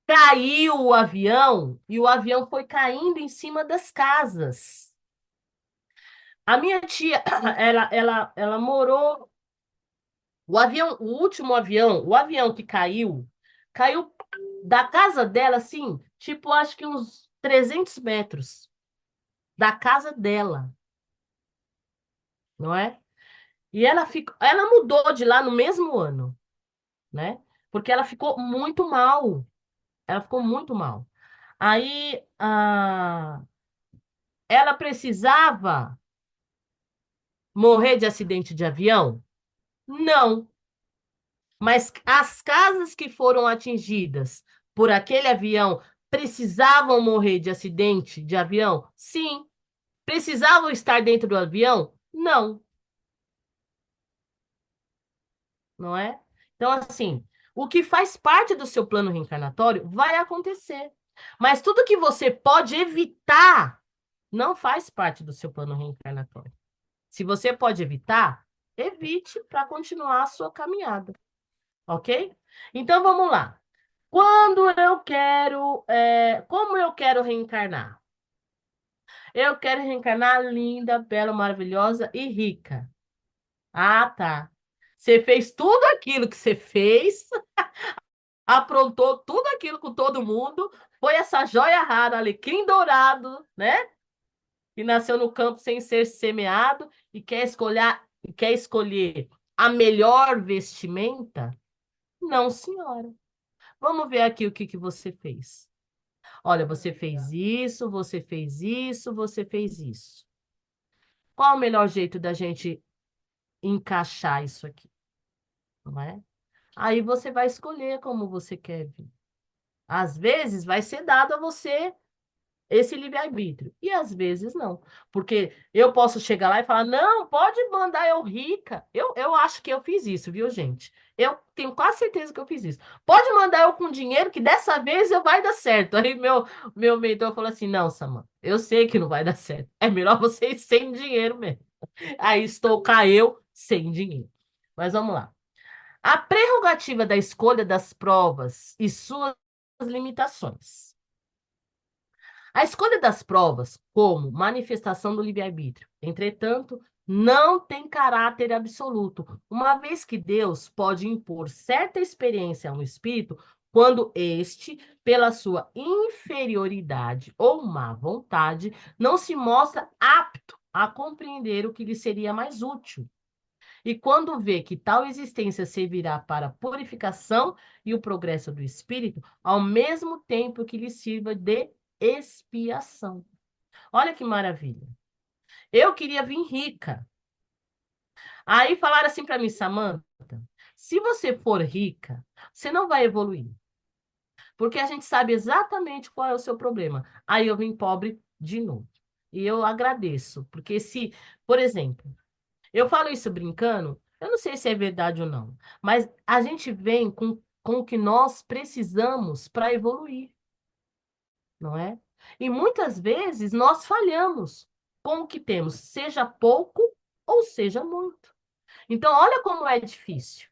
Caiu o avião e o avião foi caindo em cima das casas. A minha tia, ela morou. O avião, o avião que caiu da casa dela, assim, tipo, acho que uns 300 metros da casa dela, não é? E ela mudou de lá no mesmo ano, né? Porque ela ficou muito mal. Ela ficou muito mal. Aí, ela precisava morrer de acidente de avião? Não. Mas as casas que foram atingidas por aquele avião precisavam morrer de acidente de avião? Sim. Precisavam estar dentro do avião? Não, não é? Então, assim, o que faz parte do seu plano reencarnatório vai acontecer. Mas tudo que você pode evitar não faz parte do seu plano reencarnatório. Se você pode evitar, evite para continuar a sua caminhada, ok? Então, vamos lá. Como eu quero reencarnar? Eu quero reencarnar linda, bela, maravilhosa e rica. Ah, tá. Você fez tudo aquilo que você fez, aprontou tudo aquilo com todo mundo, foi essa joia rara, alecrim dourado, né? Que nasceu no campo sem ser semeado e quer escolher a melhor vestimenta? Não, senhora. Vamos ver aqui o que que você fez. Olha, você fez isso, você fez isso, você fez isso. Qual o melhor jeito da gente encaixar isso aqui? Não é? Aí você vai escolher como você quer vir. Às vezes vai ser dado a você esse livre-arbítrio, e às vezes não. Porque eu posso chegar lá e falar: não, pode mandar eu rica. Eu acho que eu fiz isso, viu, gente? Eu tenho quase certeza que eu fiz isso. Pode mandar eu com dinheiro, que dessa vez eu vai dar certo. Aí meu mentor falou assim: não, Samanta, eu sei que não vai dar certo. É melhor você ir sem dinheiro mesmo. Aí estou cá eu sem dinheiro. Mas vamos lá. A prerrogativa da escolha das provas e suas limitações. A escolha das provas como manifestação do livre-arbítrio, entretanto, não tem caráter absoluto, uma vez que Deus pode impor certa experiência a um espírito quando este, pela sua inferioridade ou má vontade, não se mostra apto a compreender o que lhe seria mais útil. E quando vê que tal existência servirá para a purificação e o progresso do espírito, ao mesmo tempo que lhe sirva de expiação. Olha que maravilha. Eu queria vir rica. Aí falaram assim para mim, Samantha, se você for rica, você não vai evoluir. Porque a gente sabe exatamente qual é o seu problema. Aí eu vim pobre de novo. E eu agradeço, porque se, por exemplo, eu falo isso brincando, eu não sei se é verdade ou não, mas a gente vem com o que nós precisamos para evoluir, não é? E muitas vezes nós falhamos com o que temos, seja pouco ou seja muito. Então, olha como é difícil.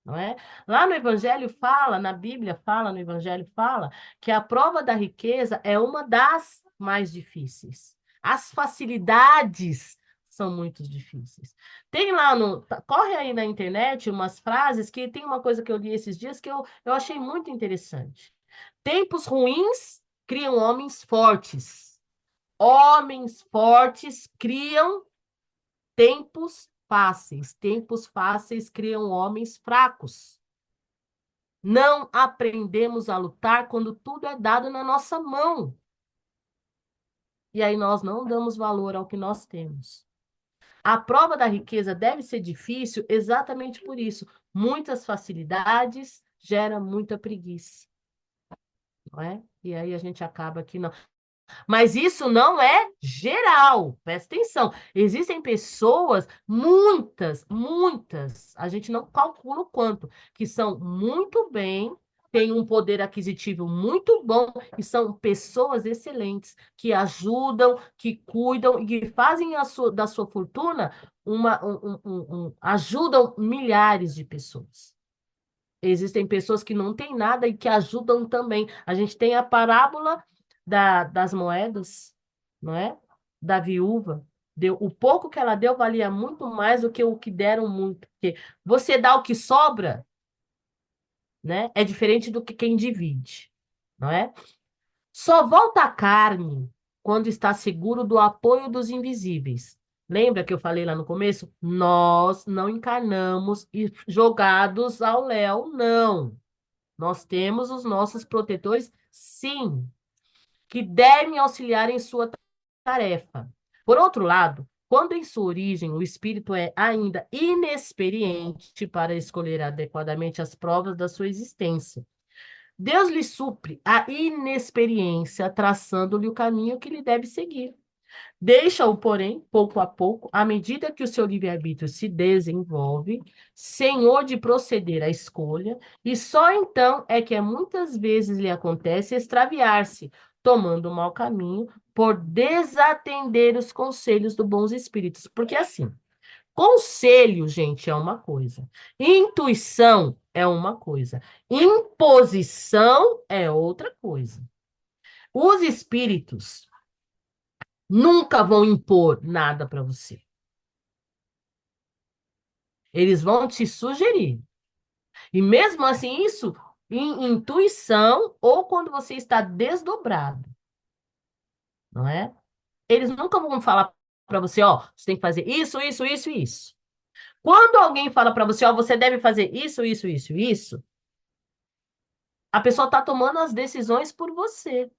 Não é? Lá no Evangelho fala, na Bíblia fala, no Evangelho fala, que a prova da riqueza é uma das mais difíceis. As facilidades são muito difíceis. Tem lá corre aí na internet umas frases que tem uma coisa que eu li esses dias que eu achei muito interessante. Tempos ruins criam homens fortes. Homens fortes criam tempos fáceis. Tempos fáceis criam homens fracos. Não aprendemos a lutar quando tudo é dado na nossa mão. E aí nós não damos valor ao que nós temos. A prova da riqueza deve ser difícil exatamente por isso. Muitas facilidades geram muita preguiça. Não é? E aí a gente acaba que não. Mas isso não é geral, presta atenção. Existem pessoas, muitas, a gente não calcula o quanto, que são muito bem, têm um poder aquisitivo muito bom e são pessoas excelentes, que ajudam, que cuidam e que fazem da sua fortuna ajudam milhares de pessoas. Existem pessoas que não têm nada e que ajudam também. A gente tem a parábola das moedas, não é? Da viúva. O pouco que ela deu valia muito mais do que o que deram muito. Porque você dá o que sobra, né? É diferente do que quem divide, não é? Só volta a carne quando está seguro do apoio dos invisíveis. Lembra que eu falei lá no começo? Nós não encarnamos e jogados ao léu, não. Nós temos os nossos protetores, sim, que devem auxiliar em sua tarefa. Por outro lado, quando em sua origem o espírito é ainda inexperiente para escolher adequadamente as provas da sua existência, Deus lhe supre a inexperiência, traçando-lhe o caminho que lhe deve seguir. Deixa-o, porém, pouco a pouco, à medida que o seu livre-arbítrio se desenvolve, senhor de proceder à escolha, e só então é que muitas vezes lhe acontece extraviar-se, tomando o mau caminho, por desatender os conselhos dos bons espíritos. Porque assim, conselho, gente, é uma coisa, intuição é uma coisa, imposição é outra coisa. Os espíritos nunca vão impor nada para você. Eles vão te sugerir. E mesmo assim, isso em intuição ou quando você está desdobrado, não é? Eles nunca vão falar para você, ó, você tem que fazer isso, isso, isso e isso. Quando alguém fala para você, ó, você deve fazer isso, isso, isso e isso, a pessoa está tomando as decisões por você.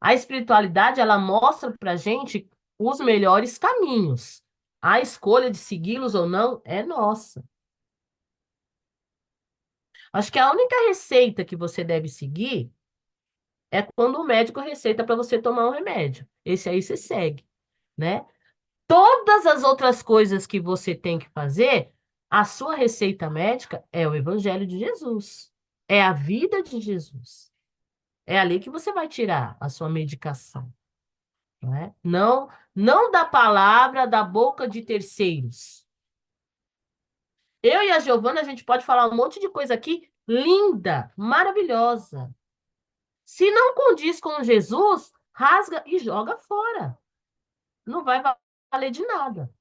A espiritualidade, ela mostra para gente os melhores caminhos. A escolha de segui-los ou não é nossa. Acho que a única receita que você deve seguir é quando o médico receita para você tomar um remédio. Esse aí você segue, né? Todas as outras coisas que você tem que fazer, a sua receita médica é o Evangelho de Jesus. É a vida de Jesus. É ali que você vai tirar a sua medicação, não é? Não da palavra da boca de terceiros. Eu e a Giovana, a gente pode falar um monte de coisa aqui linda, maravilhosa. Se não condiz com Jesus, rasga e joga fora. Não vai valer de nada.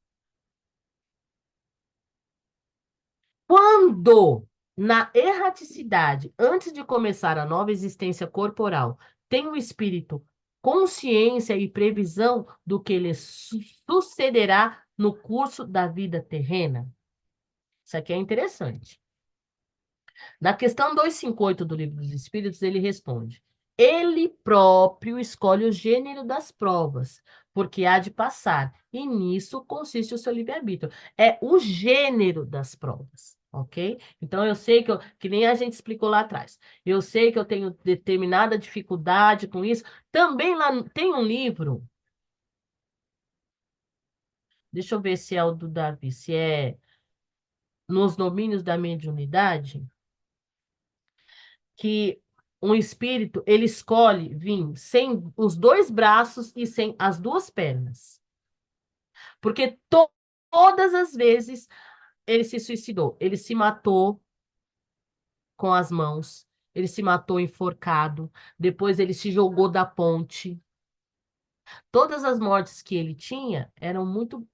Quando, na erraticidade, antes de começar a nova existência corporal, tem o espírito consciência e previsão do que lhe sucederá no curso da vida terrena? Isso aqui é interessante. Na questão 258 do Livro dos Espíritos, ele responde: ele próprio escolhe o gênero das provas, porque há de passar, e nisso consiste o seu livre-arbítrio. É o gênero das provas, ok? Então, eu sei que nem a gente explicou lá atrás, eu sei que eu tenho determinada dificuldade com isso. Também lá tem um livro, deixa eu ver se é o do Davi, se é Nos Domínios da Mediunidade, que um espírito, ele escolhe vir sem os dois braços e sem as duas pernas. Porque todas as vezes ele se suicidou. Ele se matou com as mãos, ele se matou enforcado, depois ele se jogou da ponte. Todas as mortes que ele tinha eram muito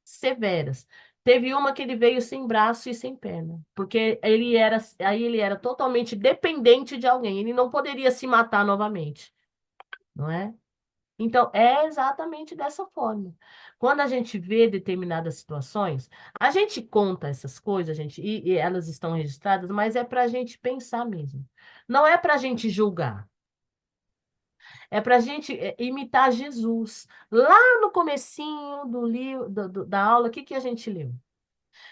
severas. Teve uma que ele veio sem braço e sem perna, porque ele era totalmente dependente de alguém, ele não poderia se matar novamente, não é? Então, é exatamente dessa forma. Quando a gente vê determinadas situações, a gente conta essas coisas, e elas estão registradas, mas é para a gente pensar mesmo. Não é para a gente julgar. É para a gente imitar Jesus. Lá no comecinho do livro, da aula, o que a gente leu?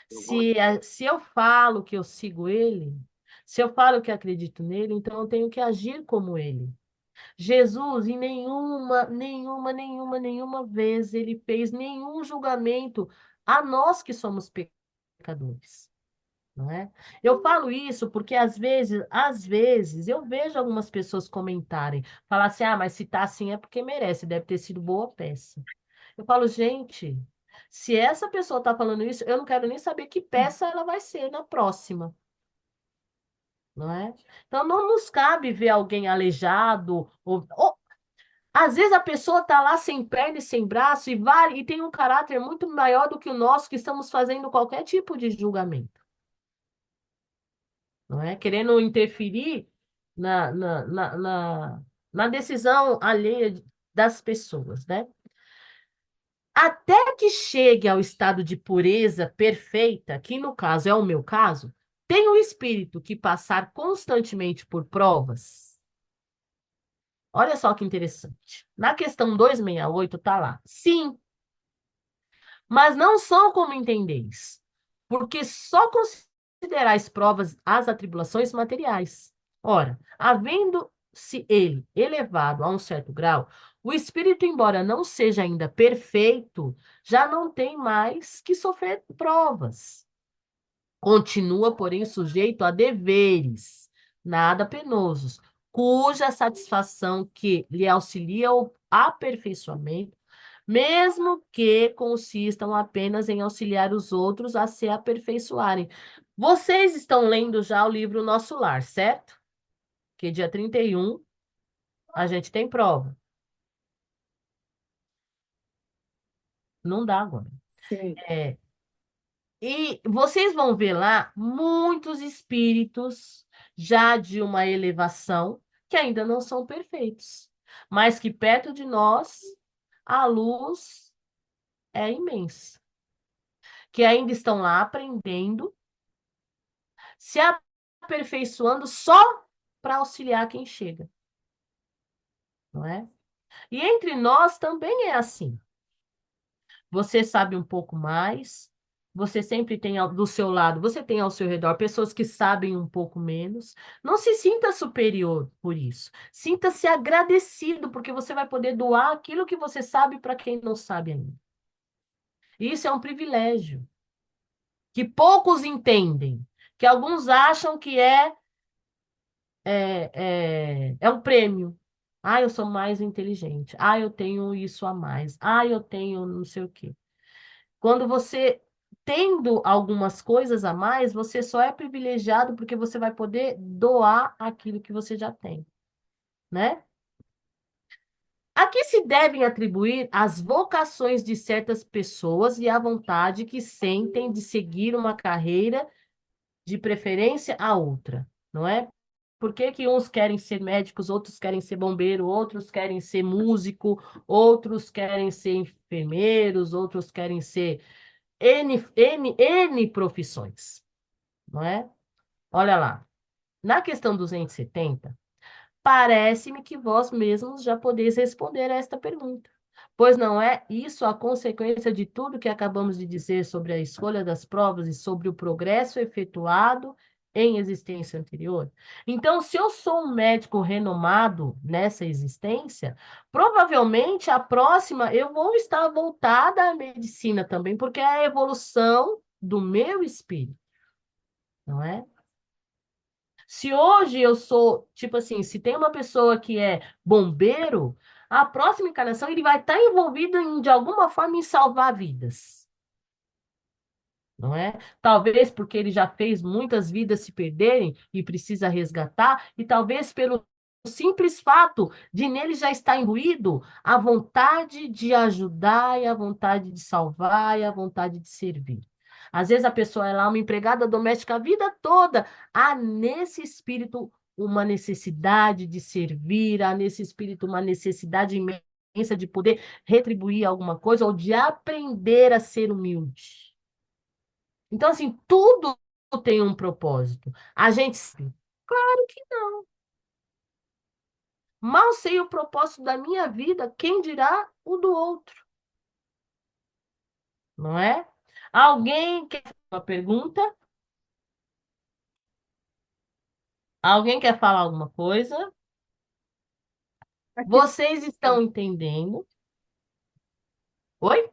Se eu falo que eu sigo ele, se eu falo que acredito nele, então eu tenho que agir como ele. Jesus, em nenhuma vez ele fez nenhum julgamento a nós que somos pecadores, não é? Eu falo isso porque às vezes eu vejo algumas pessoas comentarem, falar assim: "Ah, mas se tá assim é porque merece, deve ter sido boa peça". Eu falo: "Gente, se essa pessoa tá falando isso, eu não quero nem saber que peça ela vai ser na próxima". Não é? Então, não nos cabe ver alguém aleijado, ou às vezes a pessoa está lá sem perna e sem braço e tem um caráter muito maior do que o nosso, que estamos fazendo qualquer tipo de julgamento, não é? Querendo interferir na decisão alheia das pessoas, né? Até que chegue ao estado de pureza perfeita, que no caso é o meu caso, tem o espírito que passar constantemente por provas. Olha só que interessante. Na questão 268 está lá. Sim, mas não são como entendeis, porque só considerais provas as atribulações materiais. Ora, havendo-se ele elevado a um certo grau, o espírito, embora não seja ainda perfeito, já não tem mais que sofrer provas. Continua, porém, sujeito a deveres, nada penosos, cuja satisfação que lhe auxilia o aperfeiçoamento, mesmo que consistam apenas em auxiliar os outros a se aperfeiçoarem. Vocês estão lendo já o livro Nosso Lar, certo? Que dia 31 a gente tem prova. Não dá agora. Sim. É, e vocês vão ver lá muitos espíritos já de uma elevação que ainda não são perfeitos, mas que perto de nós a luz é imensa, que ainda estão lá aprendendo, se aperfeiçoando só para auxiliar quem chega, não é? E entre nós também é assim. Você sabe um pouco mais, você sempre tem do seu lado, você tem ao seu redor pessoas que sabem um pouco menos. Não se sinta superior por isso. Sinta-se agradecido, porque você vai poder doar aquilo que você sabe para quem não sabe ainda. Isso é um privilégio que poucos entendem, que alguns acham que é um prêmio. Ah, eu sou mais inteligente. Ah, eu tenho isso a mais. Ah, eu tenho não sei o quê. Quando você tendo algumas coisas a mais, você só é privilegiado porque você vai poder doar aquilo que você já tem, né? A que se devem atribuir as vocações de certas pessoas e a vontade que sentem de seguir uma carreira, de preferência a outra, não é? Por que que uns querem ser médicos, outros querem ser bombeiro, outros querem ser músico, outros querem ser enfermeiros, outros querem ser N profissões, não é? Olha lá, na questão 270, parece-me que vós mesmos já podeis responder a esta pergunta. Pois não é isso a consequência de tudo que acabamos de dizer sobre a escolha das provas e sobre o progresso efetuado em existência anterior? Então, se eu sou um médico renomado nessa existência, provavelmente a próxima eu vou estar voltada à medicina também, porque é a evolução do meu espírito, não é? Se hoje eu sou, tipo assim, se tem uma pessoa que é bombeiro, a próxima encarnação ele vai estar envolvido de alguma forma em salvar vidas, não é? Talvez porque ele já fez muitas vidas se perderem e precisa resgatar, e talvez pelo simples fato de nele já estar imbuído a vontade de ajudar e a vontade de salvar e a vontade de servir. Às vezes a pessoa é lá uma empregada doméstica a vida toda, há nesse espírito uma necessidade de servir, há nesse espírito uma necessidade imensa de poder retribuir alguma coisa ou de aprender a ser humilde. Então, assim, tudo tem um propósito. A gente, claro que não. Mal sei o propósito da minha vida, quem dirá o do outro, não é? Alguém quer fazer uma pergunta? Alguém quer falar alguma coisa? Aqui, Vocês estão entendendo? Oi?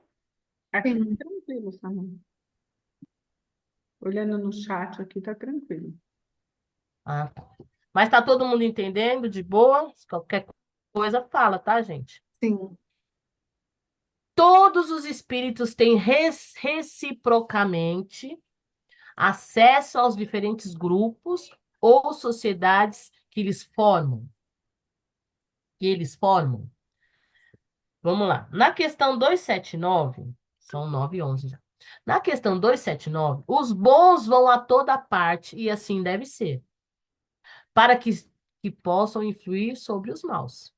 aqui tá Sim. tranquilo, Samuel. Olhando no chat aqui, tá tranquilo. Ah, tá. Mas tá todo mundo entendendo de boa? Se qualquer coisa, fala, tá, gente? Sim. Todos os espíritos têm reciprocamente acesso aos diferentes grupos ou sociedades que eles formam. Vamos lá. Na questão 279, são 9 e 11 já. Na questão 279, os bons vão a toda parte, e assim deve ser, para que possam influir sobre os maus.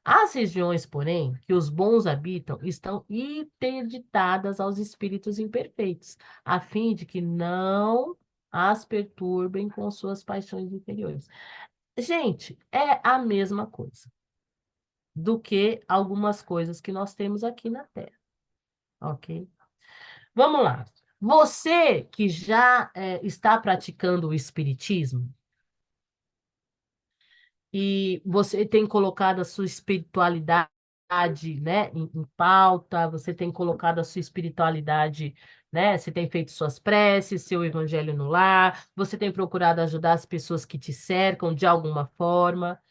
As regiões, porém, que os bons habitam estão interditadas aos espíritos imperfeitos, a fim de que não as perturbem com suas paixões inferiores. Gente, é a mesma coisa do que algumas coisas que nós temos aqui na Terra, ok? Vamos lá. Você que já está praticando o espiritismo, e você tem colocado a sua espiritualidade, né, em pauta, você tem colocado a sua espiritualidade, né, você tem feito suas preces, seu evangelho no lar, você tem procurado ajudar as pessoas que te cercam de alguma forma.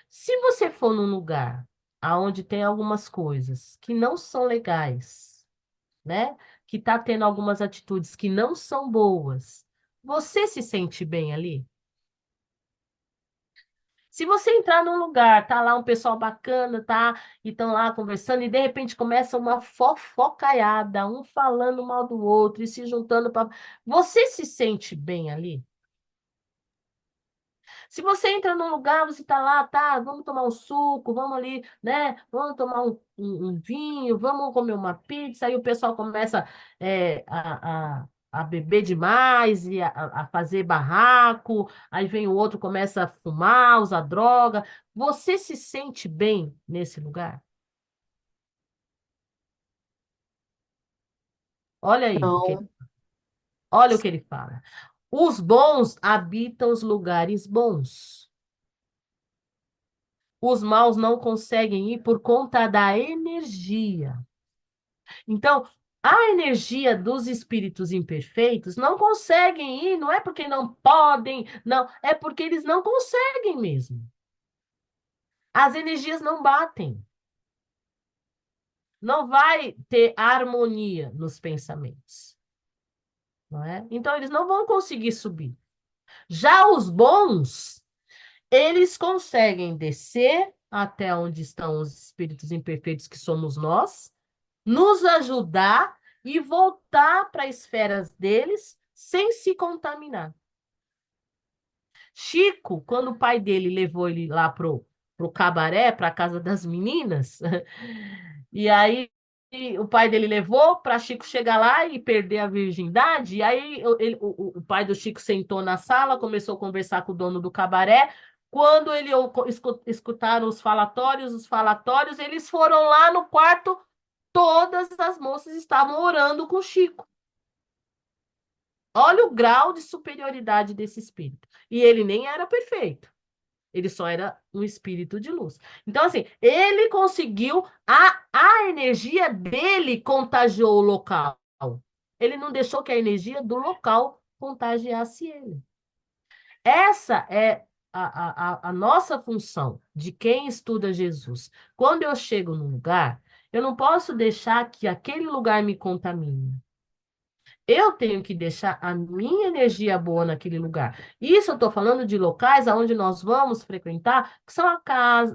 Se você for num lugar aonde tem algumas coisas que não são legais, né, que está tendo algumas atitudes que não são boas, você se sente bem ali? Se você entrar num lugar, tá lá um pessoal bacana, tá? E estão lá conversando, e de repente começa uma fofocaiada, um falando mal do outro e se juntando para. Você se sente bem ali? Se você entra num lugar, você tá lá, tá? Vamos tomar um suco, vamos ali, né? Vamos tomar um vinho, vamos comer uma pizza, aí o pessoal começa a beber demais e a fazer barraco, aí vem o outro, começa a fumar, usar droga. Você se sente bem nesse lugar? Olha aí, Não. olha o que ele fala. Os bons habitam os lugares bons. Os maus não conseguem ir por conta da energia. Então, a energia dos espíritos imperfeitos não conseguem ir, não é porque não podem, não, é porque eles não conseguem mesmo. As energias não batem. Não vai ter harmonia nos pensamentos, não é? Então, eles não vão conseguir subir. Já os bons, eles conseguem descer até onde estão os espíritos imperfeitos que somos nós, nos ajudar e voltar para as esferas deles sem se contaminar. Chico, quando o pai dele levou ele lá pro cabaré, para a casa das meninas, e aí o pai dele levou para Chico chegar lá e perder a virgindade. E aí o pai do Chico sentou na sala, começou a conversar com o dono do cabaré. Quando escutaram os falatórios, eles foram lá no quarto, todas as moças estavam orando com Chico. Olha o grau de superioridade desse espírito. E ele nem era perfeito. Ele só era um espírito de luz. Então, assim, ele conseguiu, a energia dele contagiou o local. Ele não deixou que a energia do local contagiasse ele. Essa é a nossa função de quem estuda Jesus. Quando eu chego num lugar, eu não posso deixar que aquele lugar me contamine. Eu tenho que deixar a minha energia boa naquele lugar. Isso eu estou falando de locais aonde nós vamos frequentar, que são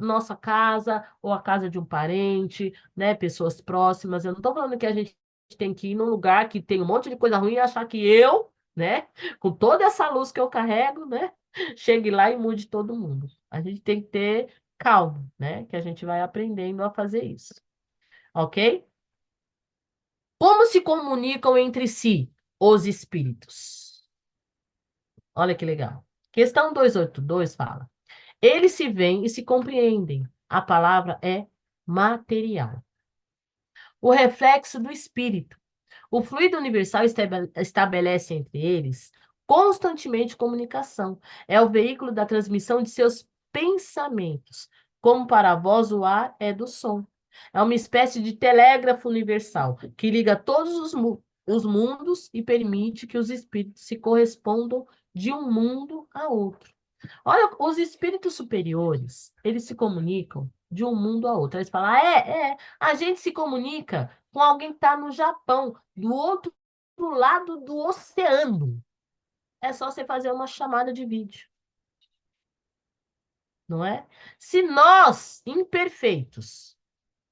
nossa casa ou a casa de um parente, né? Pessoas próximas. Eu não estou falando que a gente tem que ir num lugar que tem um monte de coisa ruim e achar que eu, né, com toda essa luz que eu carrego, né, chegue lá e mude todo mundo. A gente tem que ter calma, né? Que a gente vai aprendendo a fazer isso. Ok? Como se comunicam entre si os espíritos? Olha que legal. Questão 282 fala: eles se veem e se compreendem. A palavra é material. O reflexo do espírito. O fluido universal estabelece entre eles constantemente comunicação. É o veículo da transmissão de seus pensamentos. Como para a voz, o ar é do som. É uma espécie de telégrafo universal que liga todos os mundos e permite que os espíritos se correspondam de um mundo a outro. Olha, os espíritos superiores, eles se comunicam de um mundo a outro. Eles falam, a gente se comunica com alguém que está no Japão, do outro lado do oceano. É só você fazer uma chamada de vídeo, não é? Se nós, imperfeitos,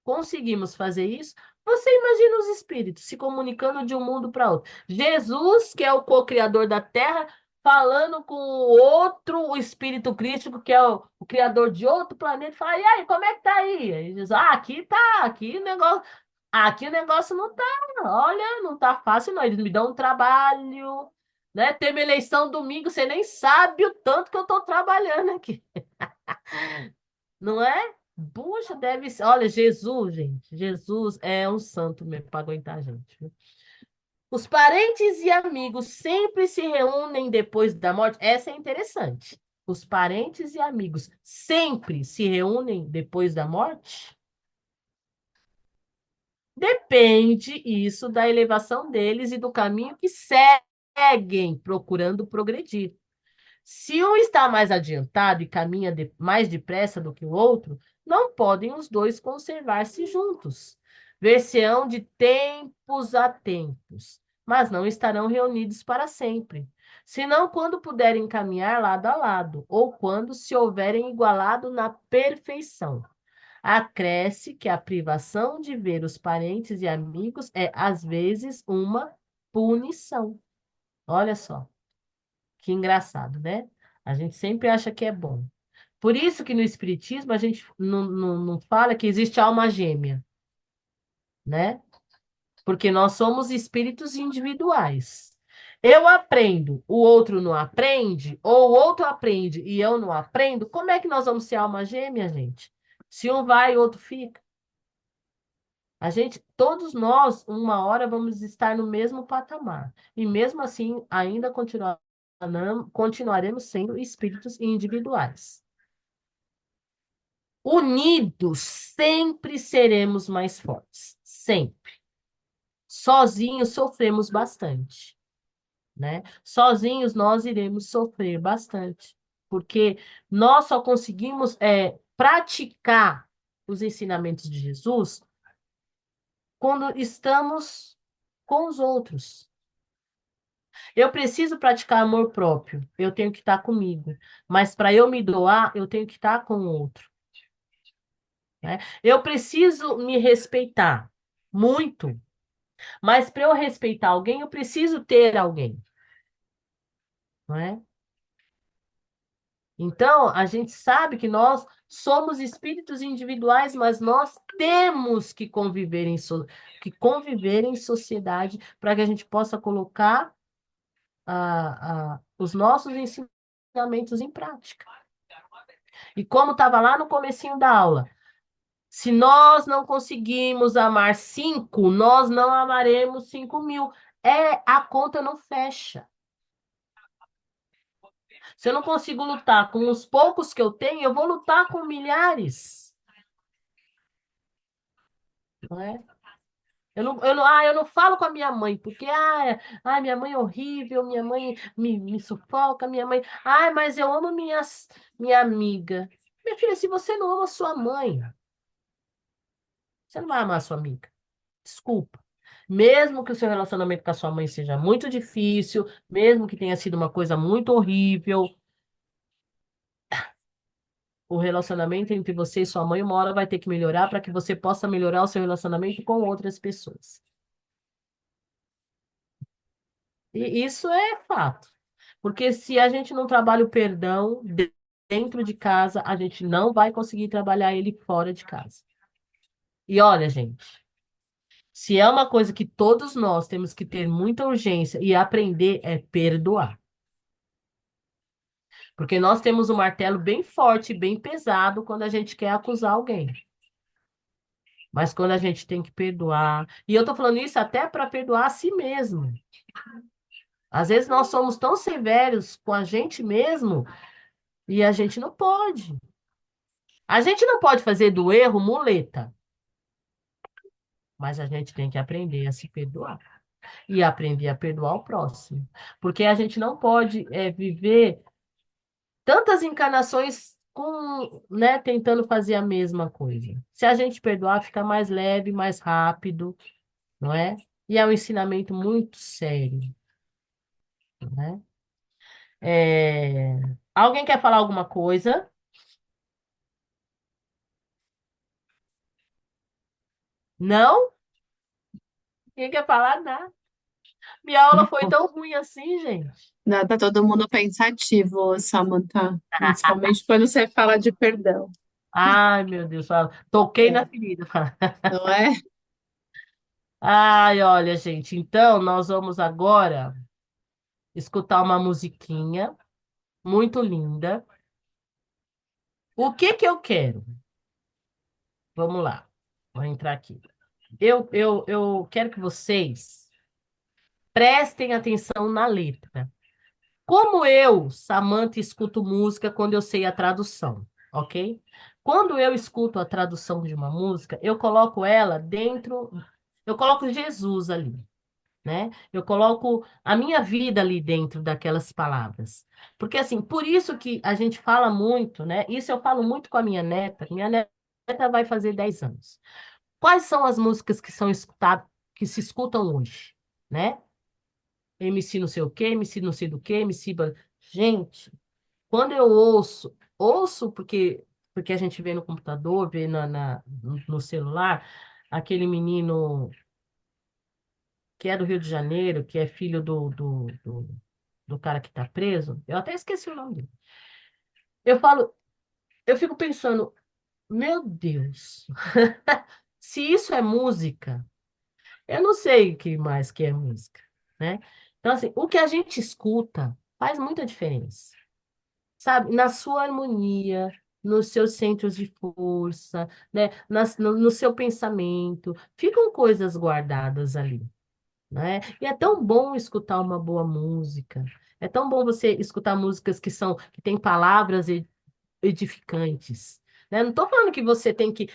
conseguimos fazer isso, você imagina os espíritos se comunicando de um mundo para outro. Jesus, que é o co-criador da Terra, falando com o outro, o espírito crístico, que é o criador de outro planeta, fala: e aí, como é que tá aí? Ele diz: aqui tá, aqui o negócio não tá, olha, não tá fácil, não. Eles me dão um trabalho, né? Tem uma eleição domingo, você nem sabe o tanto que eu tô trabalhando aqui. Não é? Puxa, deve ser. Olha, Jesus, gente. Jesus é um santo mesmo para aguentar a gente, viu? Os parentes e amigos sempre se reúnem depois da morte. Essa é interessante. Os parentes e amigos sempre se reúnem depois da morte? Depende isso da elevação deles e do caminho que seguem procurando progredir. Se um está mais adiantado e caminha mais depressa do que o outro, não podem os dois conservar-se juntos. Ver-se-ão de tempos a tempos, mas não estarão reunidos para sempre, senão quando puderem caminhar lado a lado, ou quando se houverem igualado na perfeição. Acresce que a privação de ver os parentes e amigos é, às vezes, uma punição. Olha só. Que engraçado, né? A gente sempre acha que é bom. Por isso que no Espiritismo a gente não fala que existe alma gêmea, né? Porque nós somos espíritos individuais. Eu aprendo, o outro não aprende, ou o outro aprende e eu não aprendo, como é que nós vamos ser alma gêmea, gente? Se um vai, o outro fica. A gente, todos nós, uma hora vamos estar no mesmo patamar. E mesmo assim, ainda continuaremos sendo espíritos individuais. Unidos, sempre seremos mais fortes. Sempre. Sozinhos sofremos bastante, né? Sozinhos nós iremos sofrer bastante. Porque nós só conseguimos praticar os ensinamentos de Jesus quando estamos com os outros. Eu preciso praticar amor próprio, eu tenho que estar comigo. Mas para eu me doar, eu tenho que estar com o outro, né? Eu preciso me respeitar muito, mas para eu respeitar alguém, eu preciso ter alguém, não é? Então, a gente sabe que nós somos espíritos individuais, mas nós temos que conviver em sociedade para que a gente possa colocar os nossos ensinamentos em prática. E como estava lá no comecinho da aula, se nós não conseguimos amar 5, nós não amaremos 5.000. A conta não fecha. Se eu não consigo lutar com os poucos que eu tenho, eu vou lutar com milhares. Não é? Eu não falo com a minha mãe, porque minha mãe é horrível, minha mãe me sufoca, minha mãe. Mas eu amo minha amiga. Minha filha, se você não ama sua mãe, você não vai amar sua amiga. Desculpa. Mesmo que o seu relacionamento com a sua mãe seja muito difícil, mesmo que tenha sido uma coisa muito horrível, o relacionamento entre você e sua mãe, uma hora vai ter que melhorar para que você possa melhorar o seu relacionamento com outras pessoas. E isso é fato. Porque se a gente não trabalha o perdão dentro de casa, a gente não vai conseguir trabalhar ele fora de casa. E olha, gente, se é uma coisa que todos nós temos que ter muita urgência e aprender é perdoar. Porque nós temos um martelo bem forte, bem pesado quando a gente quer acusar alguém. Mas quando a gente tem que perdoar, e eu tô falando isso até para perdoar a si mesmo. Às vezes nós somos tão severos com a gente mesmo e a gente não pode. A gente não pode fazer do erro muleta, mas a gente tem que aprender a se perdoar e aprender a perdoar o próximo. Porque a gente não pode viver tantas encarnações né, tentando fazer a mesma coisa. Se a gente perdoar, fica mais leve, mais rápido, não é? E é um ensinamento muito sério, né? Alguém quer falar alguma coisa? Não? Ninguém quer falar nada. Minha aula foi tão ruim assim, gente. Não, tá todo mundo pensativo, Samantha, principalmente quando você fala de perdão, Ai, meu Deus, toquei na é, ferida. não é? Ai, olha, gente, então nós vamos agora escutar uma musiquinha muito linda. O que que eu quero? Vamos lá, vou entrar aqui. Eu quero que vocês prestem atenção na letra. Como eu, Samantha, escuto música quando eu sei a tradução, ok? Quando eu escuto a tradução de uma música, eu coloco ela dentro, eu coloco Jesus ali, né? Eu coloco a minha vida ali dentro daquelas palavras. Porque, assim, por isso que a gente fala muito, né? Isso eu falo muito com a minha neta vai fazer 10 anos. Quais são as músicas que são escutadas, que se escutam hoje, né? MC não sei o quê, MC não sei do quê, MC... Gente, quando eu ouço porque a gente vê no computador, vê no celular, aquele menino que é do Rio de Janeiro, que é filho do cara que está preso, eu até esqueci o nome dele. Eu falo, eu fico pensando, meu Deus, se isso é música, eu não sei o que mais que é música, né? Então, assim, o que a gente escuta faz muita diferença. Sabe, na sua harmonia, nos seus centros de força, né, no seu pensamento, ficam coisas guardadas ali, né? E é tão bom escutar uma boa música, é tão bom você escutar músicas que têm palavras edificantes, né? Não estou falando que você tem que,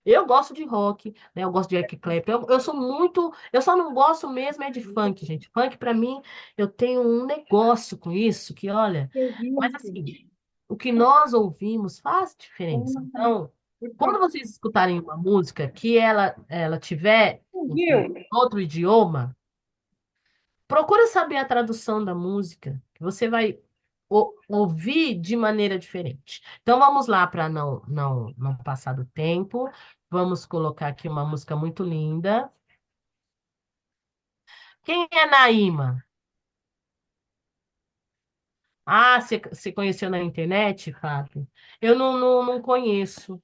eu gosto de rock, né? Eu gosto de Eric Clapton. Eu sou muito. Eu só não gosto mesmo é de funk, gente. Funk, para mim, eu tenho um negócio com isso que, olha. Mas, assim, o que nós ouvimos faz diferença. Então, quando vocês escutarem uma música que ela tiver em outro idioma, procura saber a tradução da música, que você vai ouvir de maneira diferente. Então vamos lá para não passar do tempo. Vamos colocar aqui uma música muito linda. Quem é Naíma? Ah, você conheceu na internet, Fábio? Eu não conheço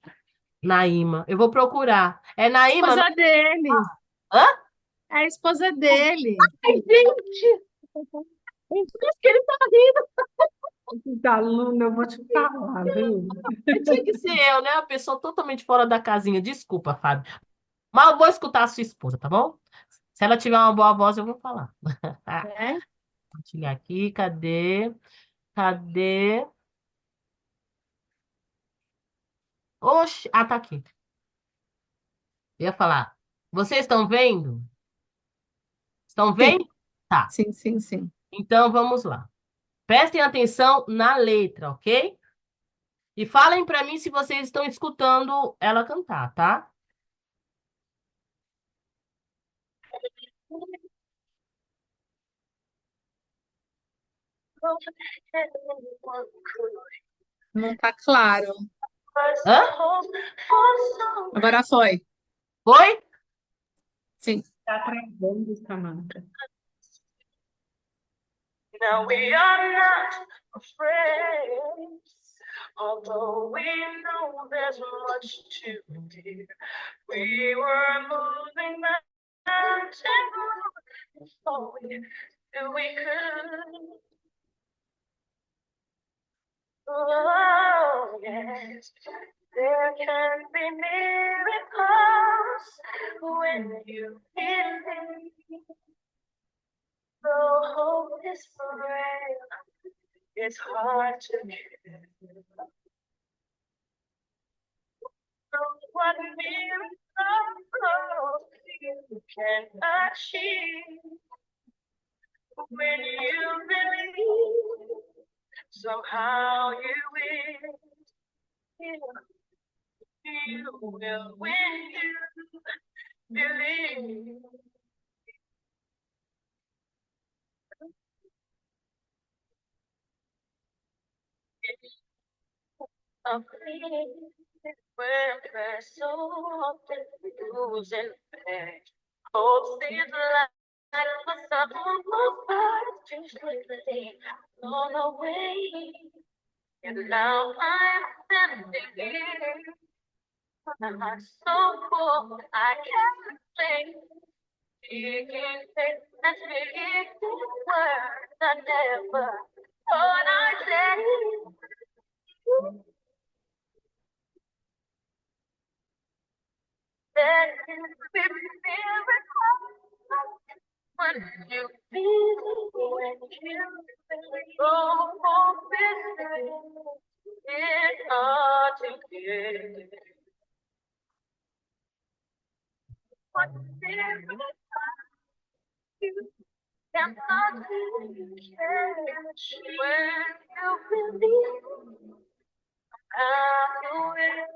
Naíma. Eu vou procurar. É Naíma? Esposa dele. Hã? É a esposa dele. Ai, gente! Por isso que ele tá rindo. Esses alunos, eu vou te falar, viu? Tinha que ser eu, né? A pessoa totalmente fora da casinha. Desculpa, Fábio. Mas eu vou escutar a sua esposa, tá bom? Se ela tiver uma boa voz, eu vou falar. É? Compartilhar aqui. Cadê? Cadê? Oxe. Ah, tá aqui. Eu ia falar. Vocês estão vendo? Estão Sim, vendo? Tá. sim, sim, sim. Então vamos lá. Prestem atenção na letra, ok? E falem para mim se vocês estão escutando ela cantar, tá? Não tá claro. Hã? Agora foi. Foi? Sim. Tá travando, Samantha. Now we are not afraid, although we know there's much to do. We were moving mountains before we knew we could. Oh, yes, there can be miracles when you believe. Though hope is frail, it's hard to give. What miracles you can achieve when you believe. Somehow you will. You will when you believe. Of me, when there's so often losing faith. Hope seems like the sun will burst too swiftly on the way. And now I'm standing here, my heart's so full I can't think. Speaking faith and speaking words I never thought I'd say. There can be miracles when you feel, when you go for business. It's hard to get. What miracles you cannot catch when you believe. I know it.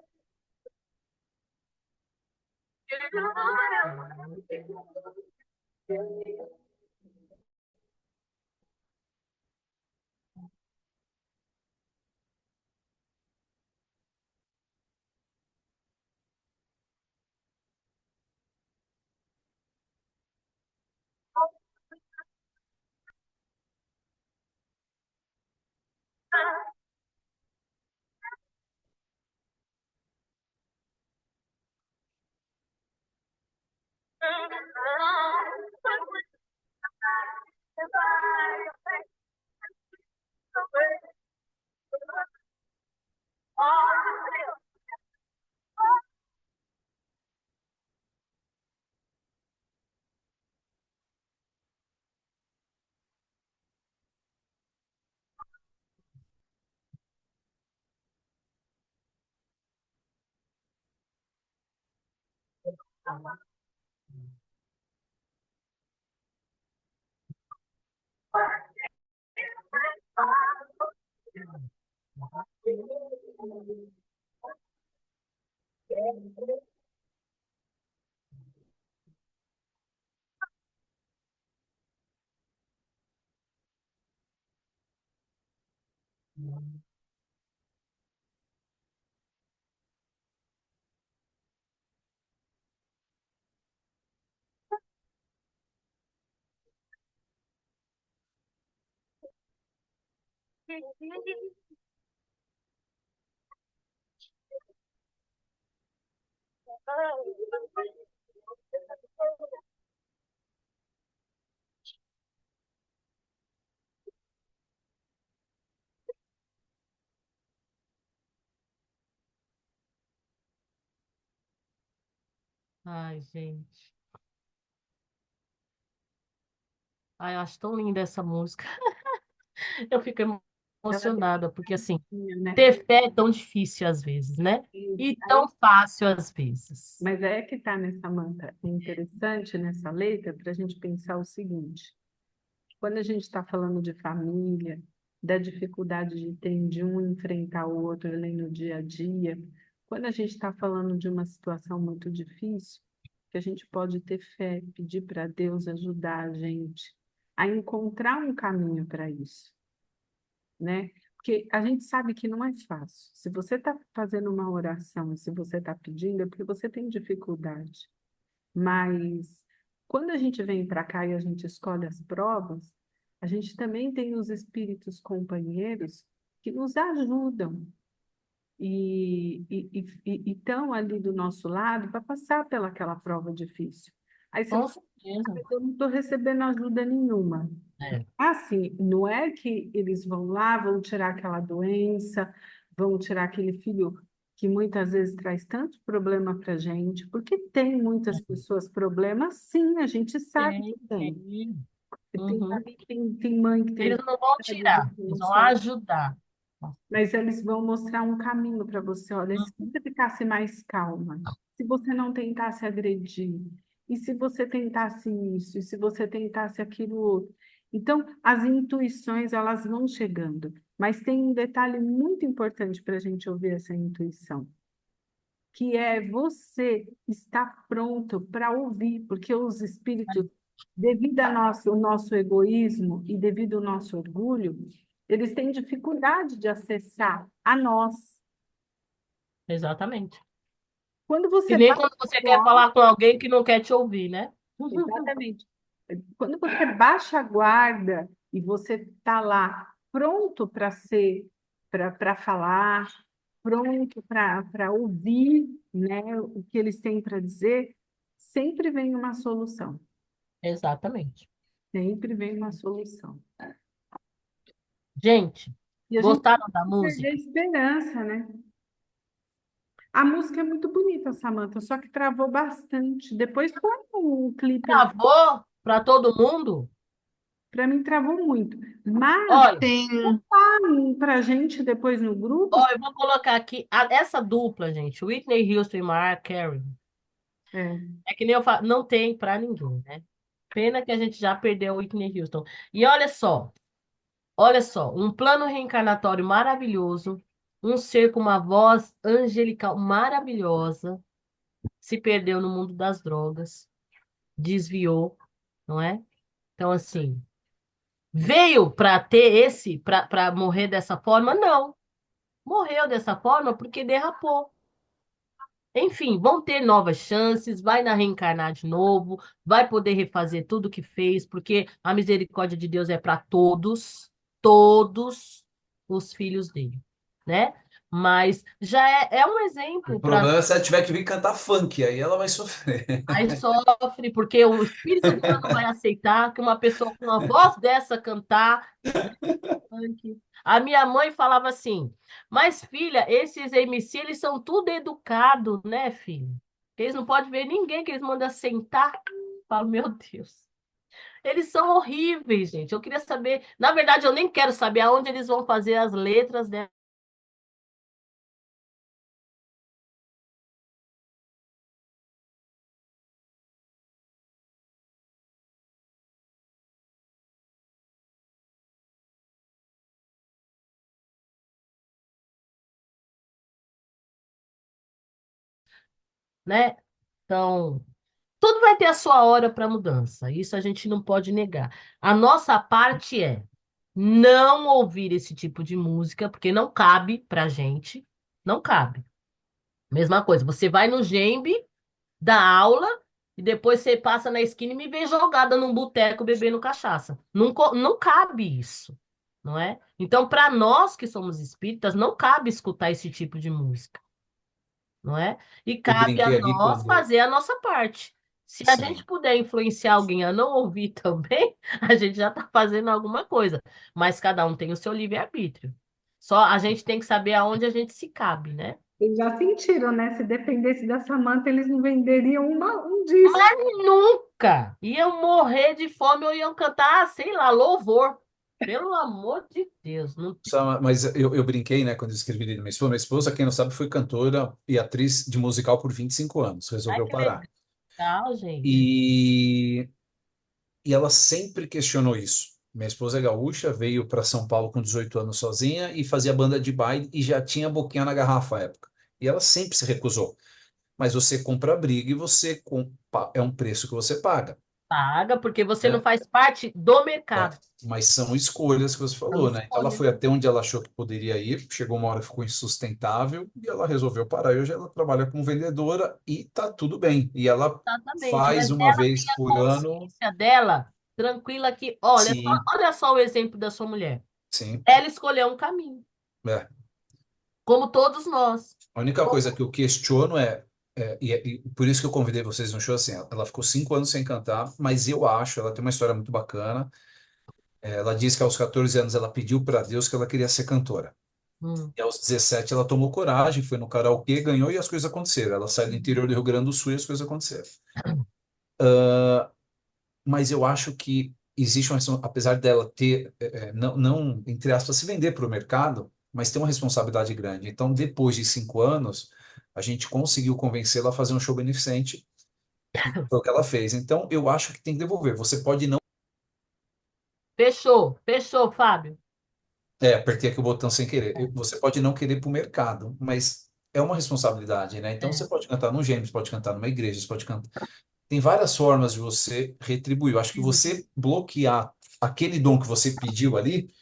Ai, gente. Ai, eu acho tão linda essa música. Eu fico Ela é emocionada, porque assim, bonitinha, né? ter fé é tão difícil às vezes, né? E tão fácil às vezes. Mas é que está nessa manta. É interessante nessa letra para a gente pensar o seguinte: quando a gente está falando de família, da dificuldade de um enfrentar o outro ali no dia a dia, quando a gente está falando de uma situação muito difícil, que a gente pode ter fé, pedir para Deus ajudar a gente a encontrar um caminho para isso, né? Porque a gente sabe que não é fácil. Se você está fazendo uma oração, se você está pedindo, é porque você tem dificuldade. Mas quando a gente vem para cá e a gente escolhe as provas, a gente também tem os espíritos companheiros que nos ajudam e estão ali do nosso lado para passar pelaquela prova difícil. Aí você Com fala, certeza. mas eu não estou recebendo ajuda nenhuma. É. Assim, não é que eles vão lá, vão tirar aquela doença, vão tirar aquele filho que muitas vezes traz tanto problema para a gente, porque tem muitas pessoas problemas, sim, a gente sabe que Tem, tem. tem. Tem, Uhum. tem mãe que tem Eles não vão dificuldade tirar, de eles vão emoção, ajudar. mas eles vão mostrar um caminho para você. Olha, se Uhum. você ficasse mais calma, se você não tentasse agredir, e se você tentasse isso, e se você tentasse aquilo outro. Então, as intuições, elas vão chegando, mas tem um detalhe muito importante para a gente ouvir essa intuição, que é você estar pronto para ouvir, porque os espíritos, devido ao nosso egoísmo e devido ao nosso orgulho, eles têm dificuldade de acessar a nós. Exatamente. Quando Que você nem baixa quando você a quer guarda, falar com alguém que não quer te ouvir, né? exatamente. Quando você baixa a guarda e você está lá pronto para ser, para falar, pronto para ouvir, né, o que eles têm para dizer, sempre vem uma solução. Exatamente. Sempre vem uma solução. Gente, E a gente gostaram da não pode perder a música? esperança, né? A música é muito bonita, Samantha, só que travou bastante. Depois põe um clipe lá. Travou para todo mundo? Para mim, travou muito. Mas Olha, Sim. para a gente depois no grupo, olha, eu vou colocar aqui essa dupla, gente, Whitney Houston e Mariah Carey. é, É que nem eu falo, não tem para ninguém, né? Pena que a gente já perdeu o Whitney Houston. E olha só, um plano reencarnatório maravilhoso, um ser com uma voz angelical maravilhosa, se perdeu no mundo das drogas, desviou, não é? Então, assim, veio para ter para morrer dessa forma? Não. Morreu dessa forma porque derrapou. Enfim, vão ter novas chances, vai na reencarnar de novo, vai poder refazer tudo que fez, porque a misericórdia de Deus é para todos os filhos dele, né? Mas já é um O exemplo para problema é se ela tiver que vir cantar funk, aí ela vai sofrer. aí sofre, porque o espírito dela não vai aceitar que uma pessoa com uma voz dessa cantar, né? Funk. A minha mãe falava assim, mas filha, esses MC, eles são tudo educados, né, filho? Eles não podem ver ninguém que eles mandam sentar. Eu falo, meu Deus. Eles são horríveis, gente. Eu queria saber, na verdade, eu nem quero saber aonde eles vão fazer as letras, né? Né? Então, tudo vai ter a sua hora para mudança. Isso a gente não pode negar. A nossa parte é não ouvir esse tipo de música, porque não cabe pra gente. Não cabe. Mesma coisa, você vai no Gembe, dá aula, e depois você passa na esquina e me vê jogada num boteco bebendo cachaça. Não, não cabe isso. não é? Então, para nós que somos espíritas, não cabe escutar esse tipo de música, não é? E Eu cabe a brinquei ali nós quando. fazer a nossa parte. Se a gente Sim. puder influenciar alguém a não ouvir também, a gente já está fazendo alguma coisa. Mas cada um tem o seu livre-arbítrio. Só a gente tem que saber aonde a gente se cabe, né? Eles já sentiram, né? Se dependesse da Samantha, eles não venderiam um disco. Nunca iam morrer de fome ou iam cantar, sei lá, louvor. Pelo amor de Deus. Não... Mas eu brinquei, né, quando eu escrevi ele minha esposa. Minha esposa, quem não sabe, foi cantora e atriz de musical por 25 anos. Ai, Resolveu que parar. legal, gente. E, e ela sempre questionou isso. Minha esposa é gaúcha, veio para São Paulo com 18 anos sozinha e fazia banda de baile e já tinha boquinha na garrafa à época. E ela sempre se recusou. Mas você compra a briga e é um preço que você paga, Paga, porque você não né? faz parte do É, mercado. mas são escolhas que você São falou, né? Então ela escolhas. foi até onde ela achou que poderia ir, chegou uma hora que ficou insustentável e ela resolveu parar. E hoje ela trabalha como vendedora e tá tudo bem. E ela Exatamente. faz Mas uma ela vez tem a por ano, consciência dela tranquila que, olha, sim, olha só o exemplo da sua mulher. sim. Ela escolheu um caminho, É. como todos nós. A única coisa que eu questiono e por isso que eu convidei vocês no show, assim, ela ficou 5 anos sem cantar, mas eu acho, ela tem uma história muito bacana. Ela disse que aos 14 anos ela pediu para Deus que ela queria ser cantora. Hum. E aos 17 ela tomou coragem, foi no karaokê, ganhou e as coisas aconteceram. Ela saiu do interior do Rio Grande do Sul e as coisas aconteceram. Mas eu acho que existe apesar dela ter, não, entre aspas, se vender para o mercado, mas tem uma responsabilidade grande. Então, depois de 5 anos, a gente conseguiu convencê-la a fazer um show beneficente e foi o que ela fez. Então, eu acho que tem que devolver. Você pode não. Fechou, fechou, Fábio. Apertei aqui o botão sem querer. Você pode não querer para o mercado, mas é uma responsabilidade, né? Então, É, você pode cantar no Gênesis, pode cantar numa igreja, você pode cantar. Tem várias formas de você retribuir. Eu acho que você bloquear aquele dom que você pediu ali,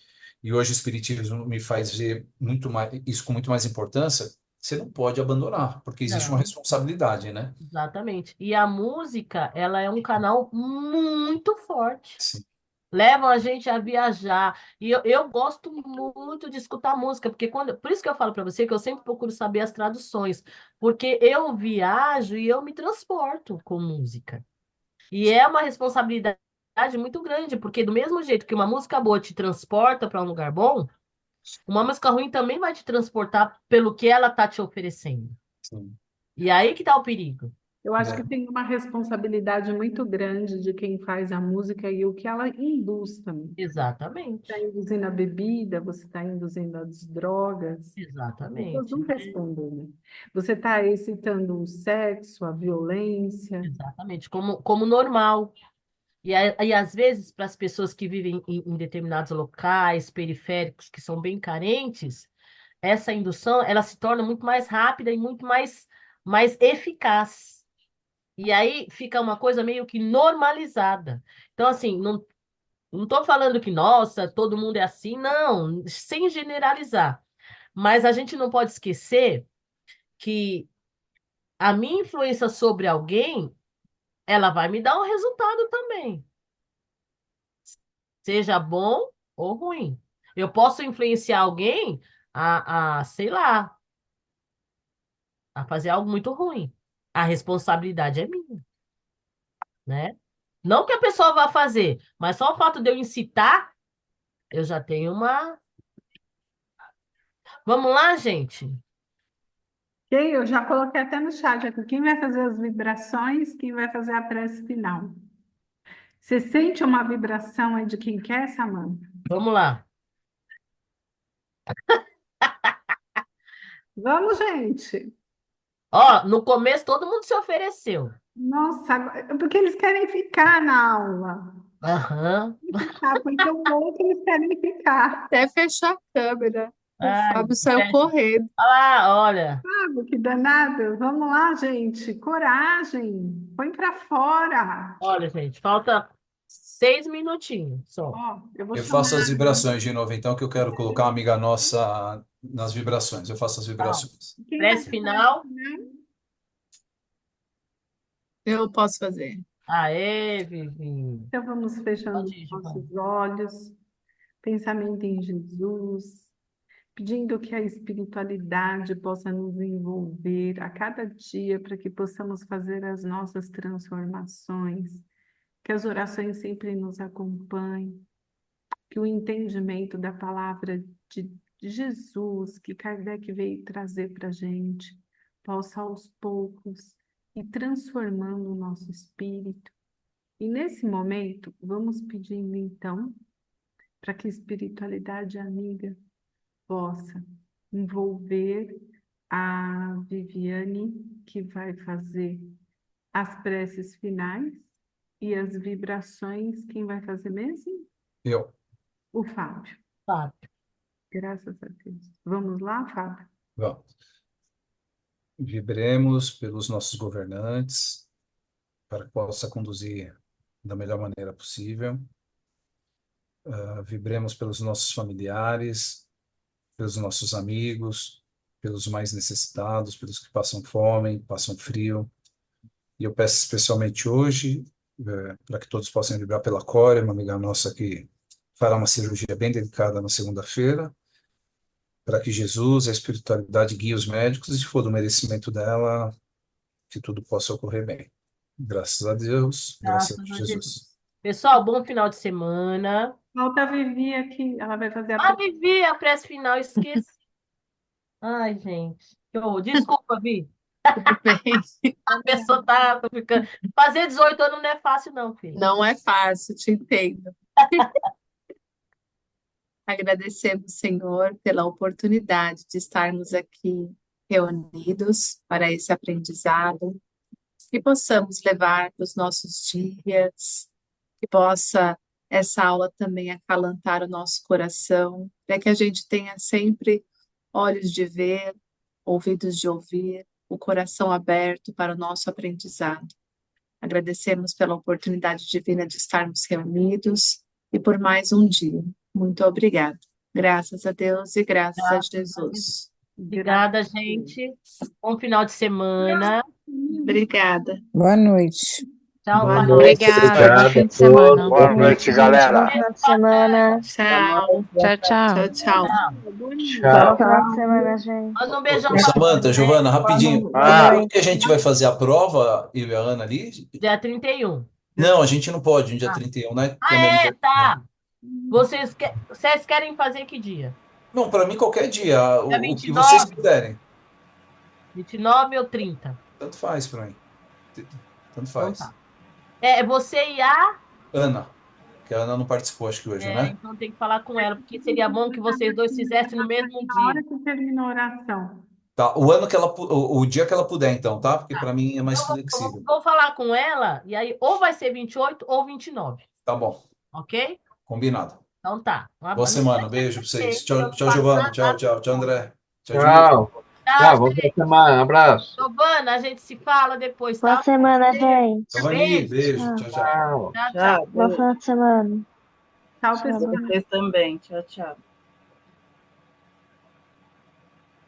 e hoje o Espiritismo me faz ver muito mais, isso com muito mais importância, você não pode abandonar, porque existe uma não, responsabilidade, né? exatamente. E a música, ela é um canal muito forte. Sim, Levam a gente a viajar. E eu gosto muito de escutar música, porque por isso que eu falo para você que eu sempre procuro saber as traduções, porque eu viajo e eu me transporto com música. E é uma responsabilidade muito grande, porque do mesmo jeito que uma música boa te transporta para um lugar bom, uma música ruim também vai te transportar pelo que ela tá te oferecendo. sim. E aí que tá o perigo. Eu acho que É, tem uma responsabilidade muito grande de quem faz a música e o que ela induz também. Está Exatamente. induzindo a bebida, você está induzindo as drogas. As pessoas Exatamente. não respondem, né? Você está excitando o sexo, a violência. Exatamente. Como normal. E às vezes, para as pessoas que vivem em determinados locais periféricos que são bem carentes, essa indução ela se torna muito mais rápida e muito mais eficaz. E aí fica uma coisa meio que normalizada. Então, assim, não estou falando que, nossa, todo mundo é assim, não, sem generalizar. Mas a gente não pode esquecer que a minha influência sobre alguém, ela vai me dar um resultado também. Seja bom ou ruim. Eu posso influenciar alguém sei lá, a fazer algo muito ruim. A responsabilidade é minha, né? Não que a pessoa vá fazer, mas só o fato de eu incitar, eu já tenho uma. Vamos lá, gente? Ok, eu já coloquei até no chat aqui. Quem vai fazer as vibrações, quem vai fazer a prece final? Você sente uma vibração aí de quem quer, Samanta? Vamos lá. Vamos, gente. Ó, no começo todo mundo se ofereceu. Nossa, porque eles querem ficar na aula. Aham. Ficar, porque o outro eles querem ficar. Até fechar a câmera. O Ai, Fábio saiu fecha. correndo. Ah, olha. Sabe, que danado. Vamos lá, gente. Coragem. Põe pra fora. Olha, gente, falta 6 minutinhos só. Ó, eu vou eu chamar. faço as vibrações de novo, então, que eu quero colocar uma amiga nossa nas vibrações. Eu faço as Tá. vibrações. Quem vai Prece fazer? final. Eu posso fazer. Aê, Vivi. Então vamos fechando Pode os ir, Giovana. nossos olhos. pensamento em Jesus, pedindo que a espiritualidade possa nos envolver a cada dia para que possamos fazer as nossas transformações, que as orações sempre nos acompanhem, que o entendimento da palavra de Jesus, que Kardec veio trazer para a gente, possa aos poucos ir transformando o nosso espírito. E nesse momento, vamos pedindo então para que a espiritualidade amiga possa envolver a Viviane, que vai fazer as preces finais e as vibrações. Quem vai fazer mesmo? Eu. O Fábio. Fábio. Graças a Deus. Vamos lá, Fábio? Vamos. Vibremos pelos nossos governantes, para que possa conduzir da melhor maneira possível. Vibremos pelos nossos familiares, pelos nossos amigos, pelos mais necessitados, pelos que passam fome, passam frio. E eu peço especialmente hoje, para que todos possam vibrar pela Cória, uma amiga nossa que fará uma cirurgia bem delicada na segunda-feira, para que Jesus, a espiritualidade, guie os médicos, e se for do merecimento dela, que tudo possa ocorrer bem. Graças a Deus, graças a Graças a Jesus. Jesus. Pessoal, bom final de semana. Falta a Vivi aqui, ela vai fazer Ah, Vivi, a prece final, esqueci. Ai, gente. Desculpa, Vi. Bem, A pessoa tá ficando. Fazer 18 anos não é fácil, não, filho. não é fácil, te entendo. Agradecemos, Senhor, pela oportunidade de estarmos aqui reunidos para esse aprendizado, que possamos levar para os nossos dias, que possa essa aula também acalantar o nosso coração, para que a gente tenha sempre olhos de ver, ouvidos de ouvir, o coração aberto para o nosso aprendizado. Agradecemos pela oportunidade divina de estarmos reunidos e por mais um dia. Muito obrigada. Graças a Deus e graças a Jesus. Obrigada, gente. Bom final de semana. Obrigada. Boa noite. Tchau, Boa Paty. noite, Obrigada, bom fim de obrigado a semana. todos. Boa noite, galera. Bom final de semana. Tchau. Tchau, tchau. Tchau, tchau. Tchau. Bom final de semana, gente. Manda um beijão Ô, pra Samanta, Giovana, rapidinho. Ah, Quando que a gente vai fazer a prova, eu e a Ana ali? dia 31. Não, a gente não pode, no dia 31, né? Ah, é? Tá. Vocês querem fazer que dia? Não, para mim qualquer dia, Dia o que 29? vocês puderem. 29 ou 30? Tanto faz para mim. Tanto Então faz. tá. É você e a... Ana, que a Ana não participou, acho que hoje, né? Então tem que falar com ela, porque seria bom que vocês dois fizessem no mesmo na hora dia. que termina a oração. Tá, o dia que ela puder, então, tá? Porque para mim é mais Então, flexível. vou falar com ela, e aí ou vai ser 28 ou 29, Tá bom, ok? combinado. Então tá. Boa semana, beijo para vocês. Tchau, tchau, Passar Giovana. Tchau, nada. tchau. Tchau, André. Tchau, Ju. Tchau. Tchau, Tchau, boa gente. semana. Abraço. Giovana, a gente se fala depois, Boa tá? semana, gente. Giovanni, Beijo. beijo. Tchau, tchau. Tchau. Tchau, tchau. Tchau, Bom final de semana. Tchau, Tchau. pessoal. vocês também. Tchau, tchau.